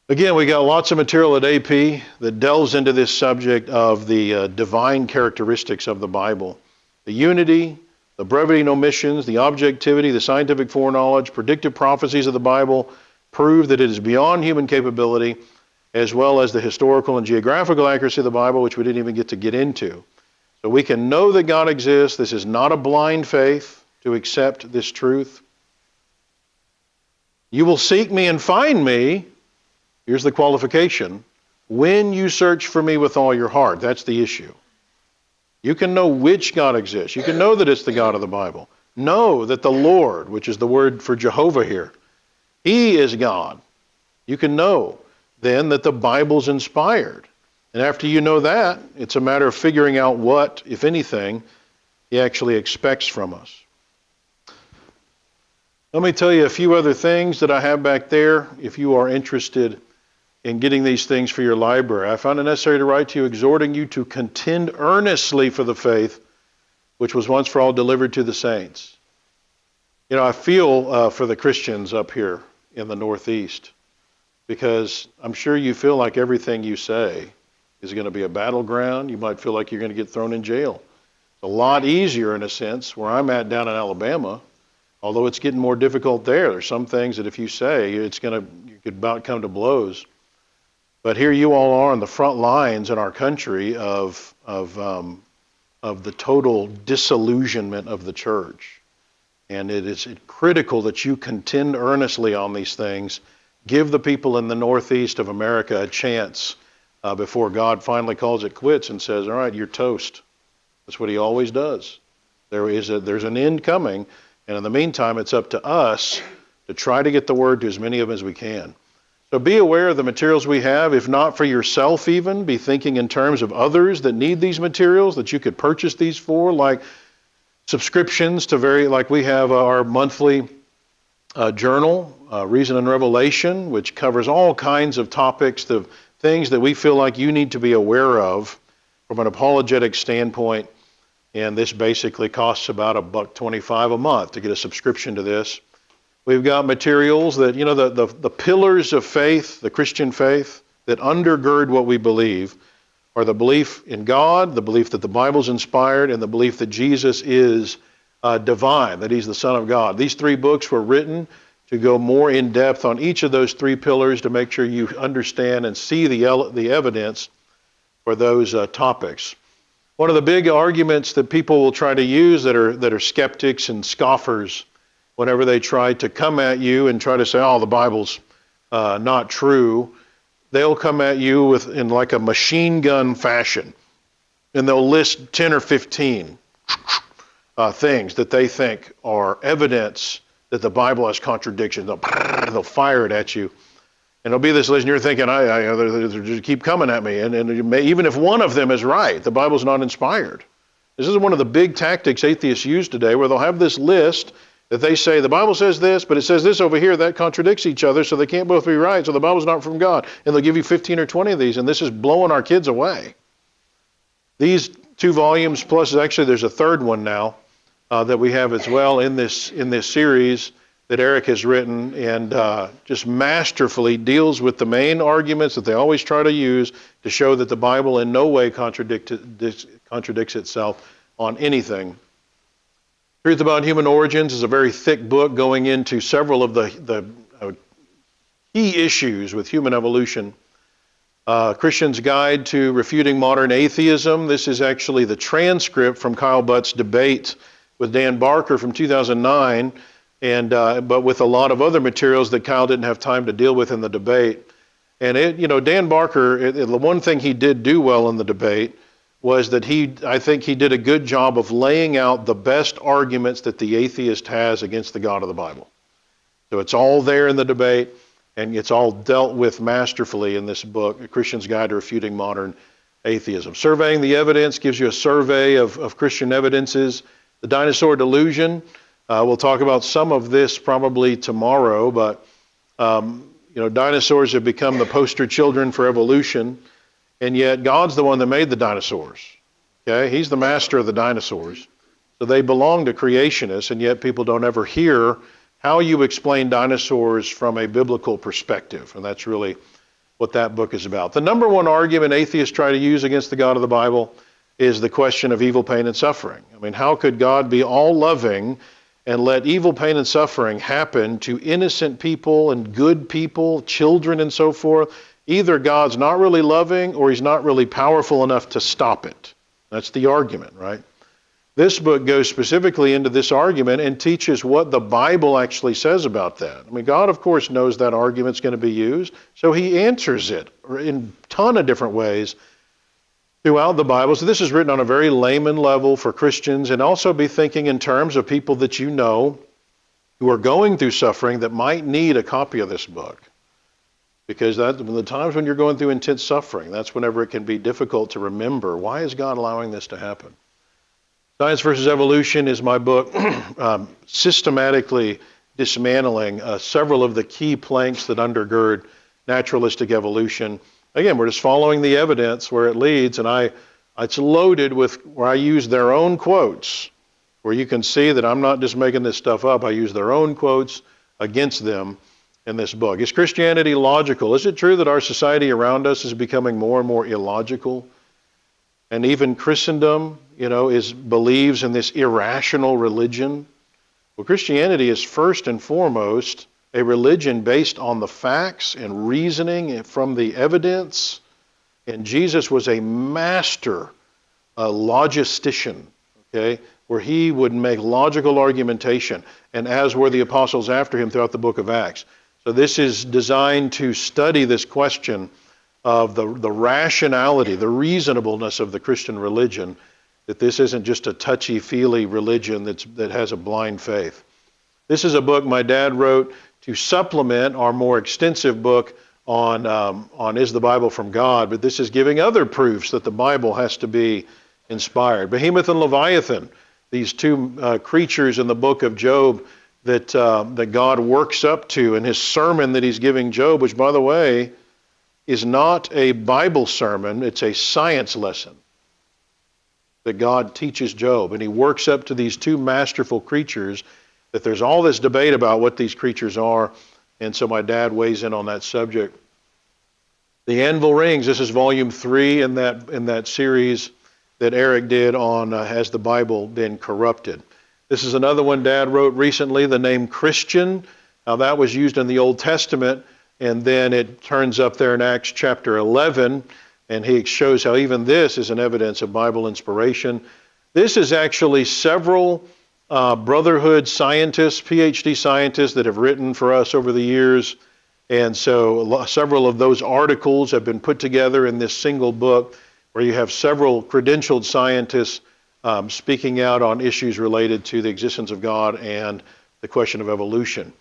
Again, we got lots of material at AP that delves into this subject of the divine characteristics of the Bible. The unity, the brevity and omissions, the objectivity, the scientific foreknowledge, predictive prophecies of the Bible prove that it is beyond human capability, as well as the historical and geographical accuracy of the Bible, which we didn't even get to get into. So we can know that God exists. This is not a blind faith to accept this truth. You will seek me and find me. Here's the qualification. When you search for me with all your heart, that's the issue. You can know which God exists. You can know that it's the God of the Bible. Know that the Lord, which is the word for Jehovah here, He is God. You can know then that the Bible's inspired. And after you know that, it's a matter of figuring out what, if anything, He actually expects from us. Let me tell you a few other things that I have back there if you are interested in getting these things for your library. I found it necessary to write to you, exhorting you to contend earnestly for the faith which was once for all delivered to the saints. You know, I feel for the Christians up here in the Northeast, because I'm sure you feel like everything you say is going to be a battleground. You might feel like you're going to get thrown in jail. It's a lot easier, in a sense, where I'm at down in Alabama, although it's getting more difficult there. There's some things that if you say, you could about come to blows. But here you all are on the front lines in our country of the total disillusionment of the church. And it is critical that you contend earnestly on these things. Give the people in the Northeast of America a chance before God finally calls it quits and says, all right, you're toast. That's what He always does. There's an end coming, and in the meantime, it's up to us to try to get the word to as many of them as we can. So be aware of the materials we have. If not for yourself even, be thinking in terms of others that need these materials that you could purchase these for, like subscriptions to like we have our monthly journal, Reason and Revelation, which covers all kinds of topics, of things that we feel like you need to be aware of from an apologetic standpoint. And this basically costs about $1.25 a month to get a subscription to this. We've got materials that, you know, the pillars of faith, the Christian faith, that undergird what we believe are the belief in God, the belief that the Bible's inspired, and the belief that Jesus is divine, that He's the Son of God. These 3 books were written to go more in depth on each of those 3 pillars to make sure you understand and see the evidence for those topics. One of the big arguments that people will try to use that are skeptics and scoffers, whenever they try to come at you and try to say, oh, the Bible's not true, they'll come at you in like a machine gun fashion. And they'll list 10 or 15 things that they think are evidence that the Bible has contradictions. They'll fire it at you. And it'll be this list, and you're thinking, they just keep coming at me. And even if one of them is right, the Bible's not inspired. This is one of the big tactics atheists use today, where they'll have this list that they say, the Bible says this, but it says this over here, that contradicts each other, so they can't both be right, so the Bible's not from God. And they'll give you 15 or 20 of these, and this is blowing our kids away. These 2 volumes, plus actually there's a 3rd one now that we have as well in this series, that Eric has written, and just masterfully deals with the main arguments that they always try to use to show that the Bible in no way contradicts itself on anything. Truth About Human Origins is a very thick book going into several of the key issues with human evolution. Christian's Guide to Refuting Modern Atheism. This is actually the transcript from Kyle Butt's debate with Dan Barker from 2009, but with a lot of other materials that Kyle didn't have time to deal with in the debate. And Dan Barker, the one thing he did do well in the debate was that I think he did a good job of laying out the best arguments that the atheist has against the God of the Bible. So it's all there in the debate, and it's all dealt with masterfully in this book, A Christian's Guide to Refuting Modern Atheism. Surveying the Evidence gives you a survey of Christian evidences. The Dinosaur Delusion, we'll talk about some of this probably tomorrow, but dinosaurs have become the poster children for evolution, and yet God's the one that made the dinosaurs. Okay, He's the master of the dinosaurs. So they belong to creationists, and yet people don't ever hear how you explain dinosaurs from a biblical perspective, and that's really what that book is about. The number one argument atheists try to use against the God of the Bible is the question of evil, pain, and suffering. I mean, how could God be all loving and let evil, pain, and suffering happen to innocent people and good people, children and so forth? Either God's not really loving or He's not really powerful enough to stop it. That's the argument, right? This book goes specifically into this argument and teaches what the Bible actually says about that. I mean, God, of course, knows that argument's going to be used, so He answers it in a ton of different ways throughout the Bible. So this is written on a very layman level for Christians, and also be thinking in terms of people that you know who are going through suffering that might need a copy of this book. Because the times when you're going through intense suffering, that's whenever it can be difficult to remember, why is God allowing this to happen? Science versus Evolution is my book, systematically dismantling several of the key planks that undergird naturalistic evolution. Again, we're just following the evidence where it leads, and it's loaded with where I use their own quotes, where you can see that I'm not just making this stuff up. I use their own quotes against them in this book. Is Christianity logical? Is it true that our society around us is becoming more and more illogical? And even Christendom, believes in this irrational religion. Well, Christianity is first and foremost a religion based on the facts and reasoning from the evidence. And Jesus was a master logistician, where He would make logical argumentation, and as were the apostles after Him throughout the book of Acts. So this is designed to study this question of the rationality, the reasonableness of the Christian religion, that this isn't just a touchy-feely religion that has a blind faith. This is a book my dad wrote to supplement our more extensive book on Is the Bible from God? But this is giving other proofs that the Bible has to be inspired. Behemoth and Leviathan, these two creatures in the book of Job that God works up to in His sermon that He's giving Job, which, by the way, is not a Bible sermon, it's a science lesson that God teaches Job. And He works up to these two masterful creatures, that there's all this debate about what these creatures are, and so my dad weighs in on that subject. The Anvil Rings, this is volume 3 in that series that Eric did on Has the Bible Been Corrupted? This is another one Dad wrote recently, the name Christian. Now that was used in the Old Testament, and then it turns up there in Acts chapter 11, and he shows how even this is an evidence of Bible inspiration. This is actually several brotherhood scientists, PhD scientists that have written for us over the years, and so several of those articles have been put together in this single book where you have several credentialed scientists speaking out on issues related to the existence of God and the question of evolution.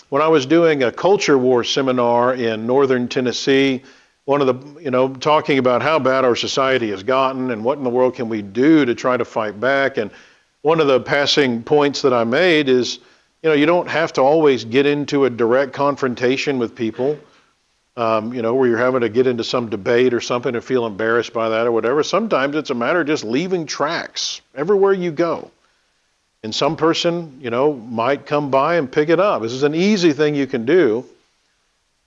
When I was doing a culture war seminar in northern Tennessee, one of the, talking about how bad our society has gotten and what in the world can we do to try to fight back. And one of the passing points that I made is, you don't have to always get into a direct confrontation with people, where you're having to get into some debate or something and feel embarrassed by that or whatever. Sometimes it's a matter of just leaving tracks everywhere you go. And some person, might come by and pick it up. This is an easy thing you can do.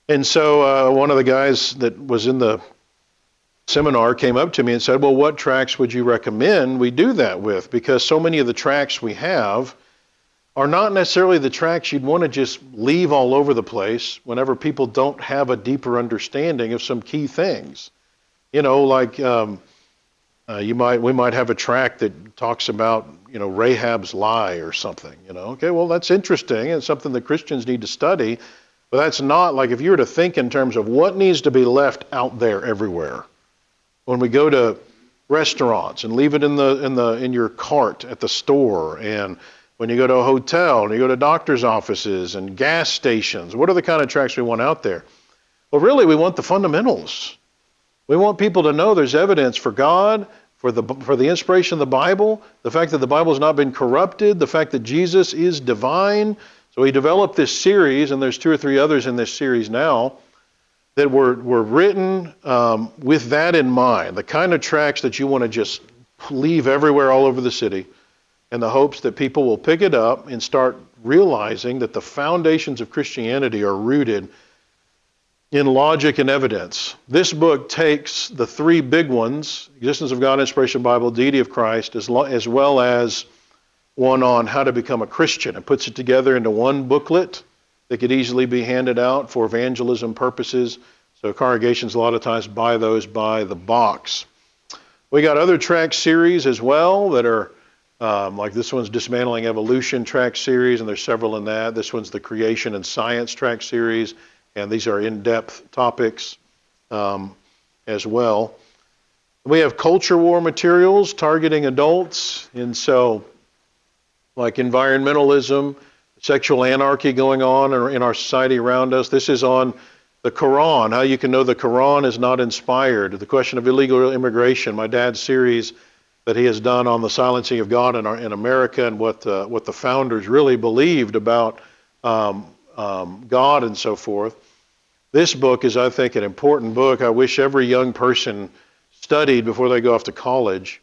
And so one of the guys that was in the seminar came up to me and said, well, what tracts would you recommend we do that with? Because so many of the tracts we have are not necessarily the tracts you'd want to just leave all over the place whenever people don't have a deeper understanding of some key things. Like we might have a tract that talks about, Rahab's lie or something, Okay, well, that's interesting and something that Christians need to study, but that's not like if you were to think in terms of what needs to be left out there everywhere. When we go to restaurants and leave it in your cart at the store, and when you go to a hotel and you go to doctor's offices and gas stations, what are the kind of tracts we want out there? Well, really, we want the fundamentals. We want people to know there's evidence for God, for the inspiration of the Bible, the fact that the Bible has not been corrupted, the fact that Jesus is divine. So we developed this series, and there's 2 or 3 others in this series now, that were written with that in mind, the kind of tracts that you want to just leave everywhere all over the city, in the hopes that people will pick it up and start realizing that the foundations of Christianity are rooted in logic and evidence. This book takes the 3 big ones, existence of God, inspiration, Bible, deity of Christ, as well as one on how to become a Christian. It puts it together into one booklet that could easily be handed out for evangelism purposes. So congregations a lot of times buy those by the box. We got other tract series as well that are like this one's Dismantling Evolution tract series, and there's several in that. This one's the Creation and Science tract series, and these are in-depth topics as well. We have culture war materials targeting adults, and so like environmentalism, sexual anarchy going on in our society around us. This is on the Quran, how you can know the Quran is not inspired. The question of illegal immigration, my dad's series that he has done on the silencing of God in America and what the founders really believed about God and so forth. This book is, I think, an important book. I wish every young person studied before they go off to college.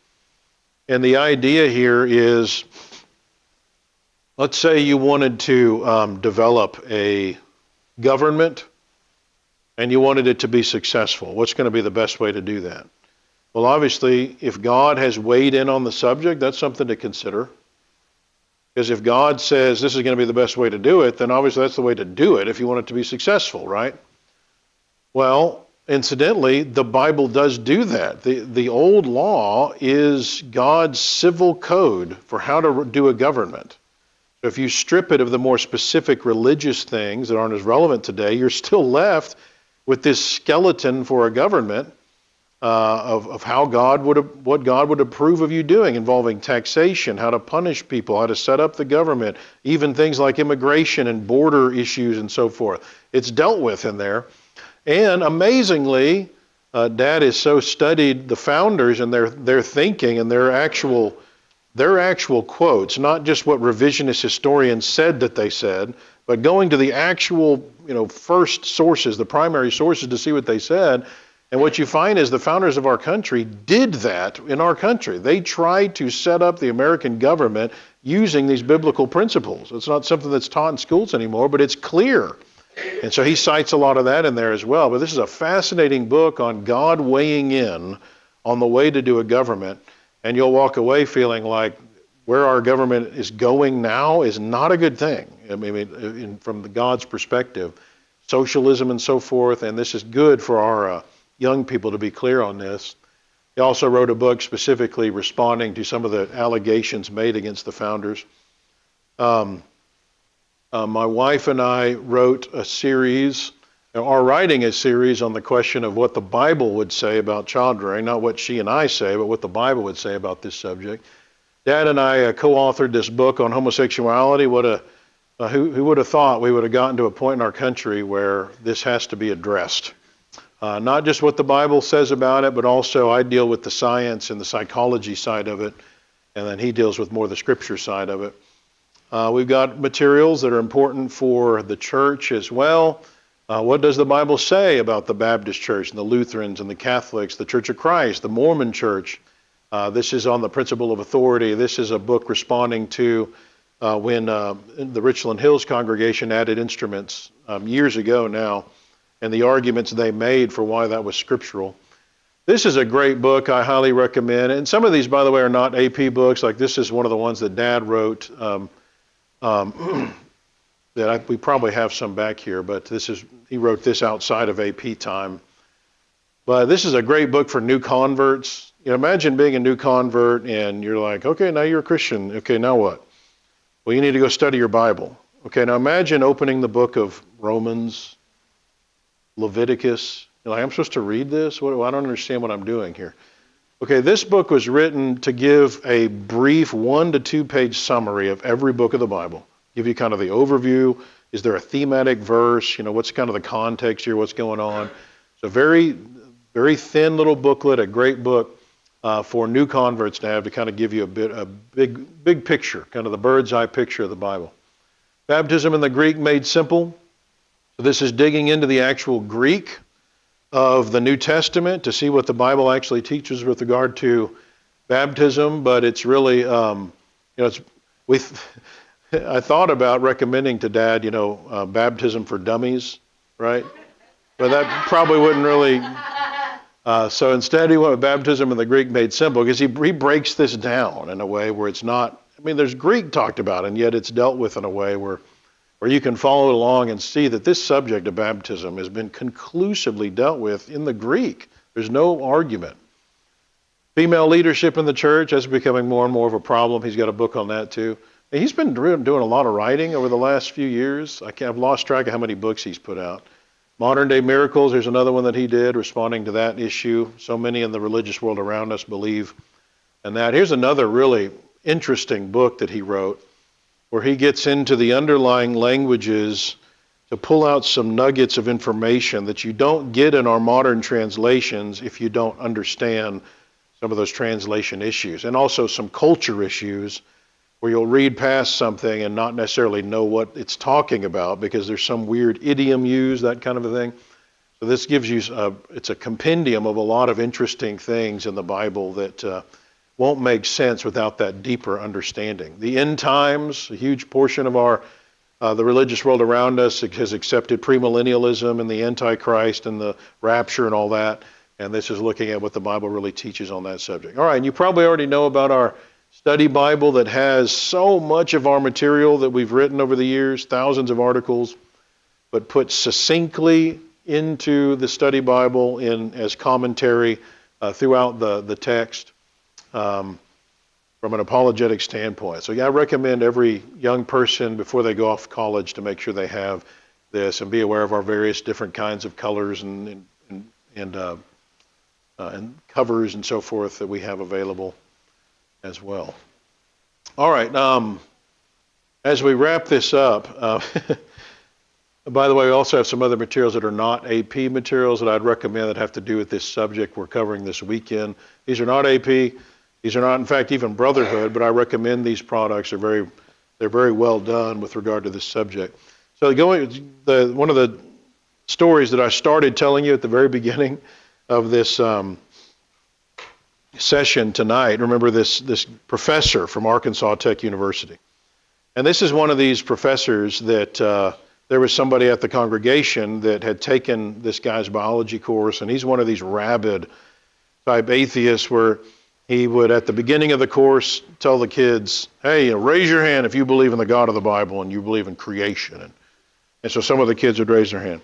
And the idea here is, let's say you wanted to develop a government and you wanted it to be successful. What's going to be the best way to do that? Well, obviously, if God has weighed in on the subject, that's something to consider. Because if God says this is going to be the best way to do it, then obviously that's the way to do it if you want it to be successful, right? Well, incidentally, the Bible does do that. The old law is God's civil code for how to do a government. So if you strip it of the more specific religious things that aren't as relevant today, you're still left with this skeleton for a government of how what God would approve of you doing, involving taxation, how to punish people, how to set up the government, even things like immigration and border issues and so forth. It's dealt with in there. And amazingly, Dad has so studied the founders and their thinking and their actual quotes, not just what revisionist historians said that they said, but going to the actual, first sources, the primary sources to see what they said. And what you find is the founders of our country did that in our country. They tried to set up the American government using these biblical principles. It's not something that's taught in schools anymore, but it's clear. And so he cites a lot of that in there as well. But this is a fascinating book on God weighing in on the way to do a government. And you'll walk away feeling like where our government is going now is not a good thing. I mean, from God's perspective, socialism and so forth, and this is good for our young people to be clear on this. He also wrote a book specifically responding to some of the allegations made against the founders. My wife and I wrote a series, are writing a series on the question of what the Bible would say about child rearing, not what she and I say, but what the Bible would say about this subject. Dad and I co-authored this book on homosexuality. Who would have thought we would have gotten to a point in our country where this has to be addressed? Not just what the Bible says about it, but also I deal with the science and the psychology side of it, and then he deals with more the scripture side of it. We've got materials that are important for the church as well. What does the Bible say about the Baptist church and the Lutherans and the Catholics, the Church of Christ, the Mormon church? This is on the principle of authority. This is a book responding to when the Richland Hills congregation added instruments years ago now, and the arguments they made for why that was scriptural. This is a great book I highly recommend. And some of these, by the way, are not AP books. Like this is one of the ones that Dad wrote. We probably have some back here, but he wrote this outside of AP time. But this is a great book for new converts. Imagine being a new convert and you're like, okay, now you're a Christian. Okay, now what? Well, you need to go study your Bible. Okay, now imagine opening the book of Romans, Leviticus. You're like, I'm supposed to read this? I don't understand what I'm doing here. Okay, this book was written to give a brief 1 to 2 page summary of every book of the Bible. Give you kind of the overview. Is there a thematic verse? What's kind of the context here? What's going on? It's a very, very thin little booklet, a great book for new converts to have to kind of give you a big picture, kind of the bird's eye picture of the Bible. Baptism in the Greek made simple. So this is digging into the actual Greek of the New Testament to see what the Bible actually teaches with regard to baptism, but it's really, I thought about recommending to Dad, baptism for dummies, right? But that probably wouldn't really. So instead, he went with baptism in the Greek made simple because he breaks this down in a way where it's not. There's Greek talked about, and yet it's dealt with in a way where you can follow along and see that this subject of baptism has been conclusively dealt with in the Greek. There's no argument. Female leadership in the church, that's becoming more and more of a problem. He's got a book on that too. And he's been doing a lot of writing over the last few years. I've lost track of how many books he's put out. Modern Day Miracles, there's another one that he did responding to that issue. So many in the religious world around us believe in that. Here's another really interesting book that he wrote where he gets into the underlying languages to pull out some nuggets of information that you don't get in our modern translations if you don't understand some of those translation issues, and also some culture issues where you'll read past something and not necessarily know what it's talking about because there's some weird idiom used, that kind of a thing. So this gives you, it's a compendium of a lot of interesting things in the Bible that won't make sense without that deeper understanding. The end times, a huge portion of the religious world around us has accepted premillennialism and the Antichrist and the rapture and all that. And this is looking at what the Bible really teaches on that subject. All right, and you probably already know about our study Bible that has so much of our material that we've written over the years, thousands of articles, but put succinctly into the study Bible as commentary throughout the text. From an apologetic standpoint. So I recommend every young person before they go off to college to make sure they have this and be aware of our various different kinds of colors and covers and so forth that we have available as well. All right, as we wrap this up, by the way, we also have some other materials that are not AP materials that I'd recommend that have to do with this subject we're covering this weekend. These are not AP. These are not, in fact, even Brotherhood, but I recommend these products. They're very well done with regard to this subject. So one of the stories that I started telling you at the very beginning of this session tonight, remember this professor from Arkansas Tech University. And this is one of these professors that there was somebody at the congregation that had taken this guy's biology course, and he's one of these rabid type atheists where he would, at the beginning of the course, tell the kids, hey, raise your hand if you believe in the God of the Bible and you believe in creation. And so some of the kids would raise their hand.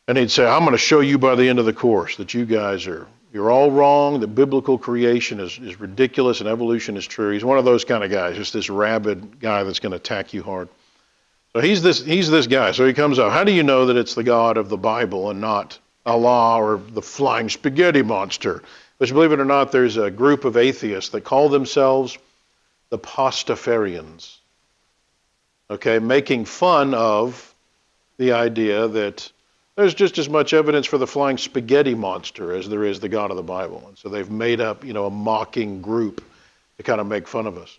And he'd say, I'm going to show you by the end of the course that you're all wrong, that biblical creation is ridiculous and evolution is true. He's one of those kind of guys, just this rabid guy that's going to attack you hard. So he's this guy. So he comes up, how do you know that it's the God of the Bible and not Allah or the flying spaghetti monster? Which, believe it or not, there's a group of atheists that call themselves the Pastafarians. Okay, making fun of the idea that there's just as much evidence for the flying spaghetti monster as there is the God of the Bible. And so they've made up, a mocking group to kind of make fun of us.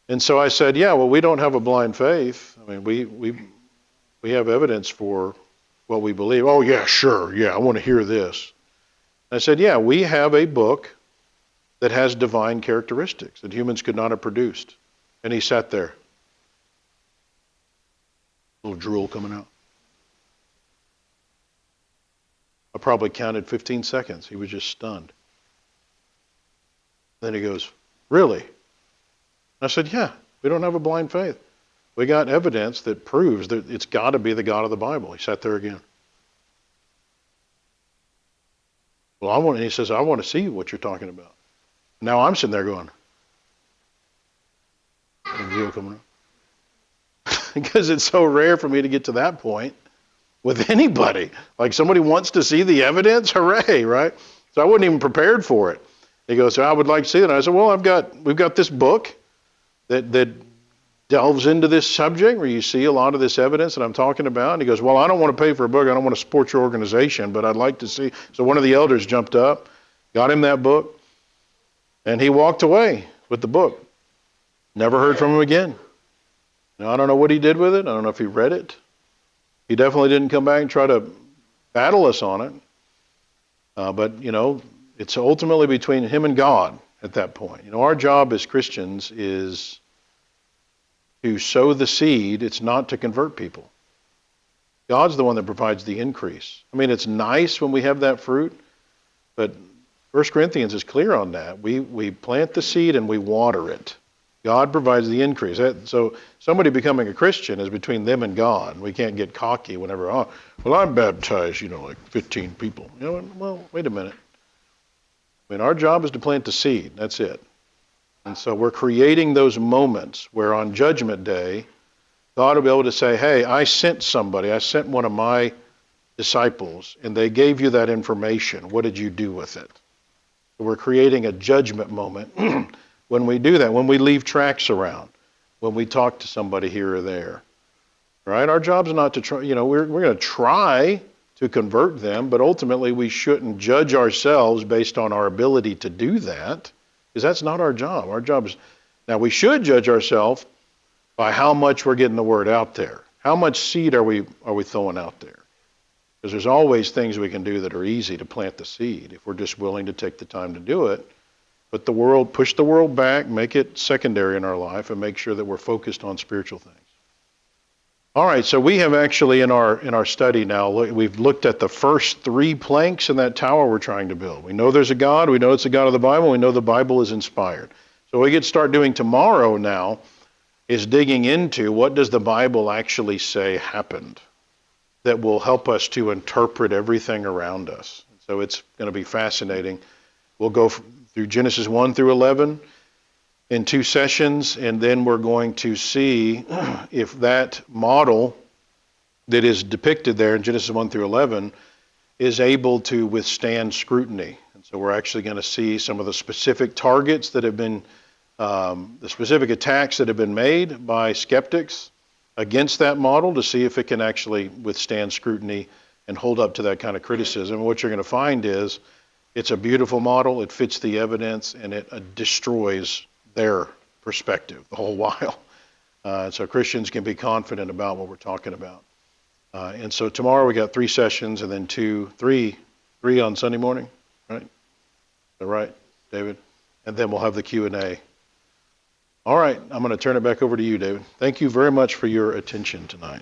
And so I said, yeah, well, we don't have a blind faith. I mean, we have evidence for what we believe. Oh, yeah, sure. Yeah, I want to hear this. I said, yeah, we have a book that has divine characteristics that humans could not have produced. And he sat there A little drool coming out. I probably counted 15 seconds. He was just stunned. Then he goes, really? I said, yeah, we don't have a blind faith. We got evidence that proves that it's got to be the God of the Bible. He sat there again. Well, and he says, I want to see what you're talking about. Now I'm sitting there going, coming up. Because it's so rare for me to get to that point with anybody. Like somebody wants to see the evidence, hooray, right? So I wasn't even prepared for it. He goes, I would like to see it. And I said, well, we've got this book that delves into this subject where you see a lot of this evidence that I'm talking about. And he goes, well, I don't want to pay for a book. I don't want to support your organization, but I'd like to see. So one of the elders jumped up, got him that book, and he walked away with the book. Never heard from him again. Now, I don't know what he did with it. I don't know if he read it. He definitely didn't come back and try to battle us on it. But, it's ultimately between him and God at that point. Our job as Christians is to sow the seed. It's not to convert people. God's the one that provides the increase. I mean, it's nice when we have that fruit, but 1 Corinthians is clear on that. We plant the seed and we water it. God provides the increase. So somebody becoming a Christian is between them and God. We can't get cocky whenever, I'm baptized, like 15 people. Well, wait a minute. I mean, our job is to plant the seed. That's it. And so we're creating those moments where on Judgment Day, God will be able to say, hey, I sent somebody. I sent one of my disciples, and they gave you that information. What did you do with it? So we're creating a judgment moment when we do that, when we leave tracts around, when we talk to somebody here or there. Right? Our job's not to try, we're going to try to convert them, but ultimately we shouldn't judge ourselves based on our ability to do that, because that's not our job. Our job is, now we should judge ourselves by how much we're getting the word out there. How much seed are we throwing out there? Because there's always things we can do that are easy to plant the seed if we're just willing to take the time to do it. But push the world back, make it secondary in our life, and make sure that we're focused on spiritual things. All right, so we have actually in our study now, we've looked at the first 3 planks in that tower we're trying to build. We know there's a God. We know it's the God of the Bible. We know the Bible is inspired. So what we get to start doing tomorrow now is digging into what does the Bible actually say happened that will help us to interpret everything around us. So it's going to be fascinating. We'll go through Genesis 1 through 11 in 2 sessions, and then we're going to see if that model that is depicted there in Genesis 1 through 11 is able to withstand scrutiny. And so we're actually going to see some of the specific targets that have been, the specific attacks that have been made by skeptics against that model to see if it can actually withstand scrutiny and hold up to that kind of criticism. And what you're going to find is it's a beautiful model, it fits the evidence, and it destroys their perspective the whole while. So Christians can be confident about what we're talking about. And so tomorrow we got 3 sessions and then 3 on Sunday morning, right? Is that right, David? And then we'll have the Q&A. All right, I'm going to turn it back over to you, David. Thank you very much for your attention tonight.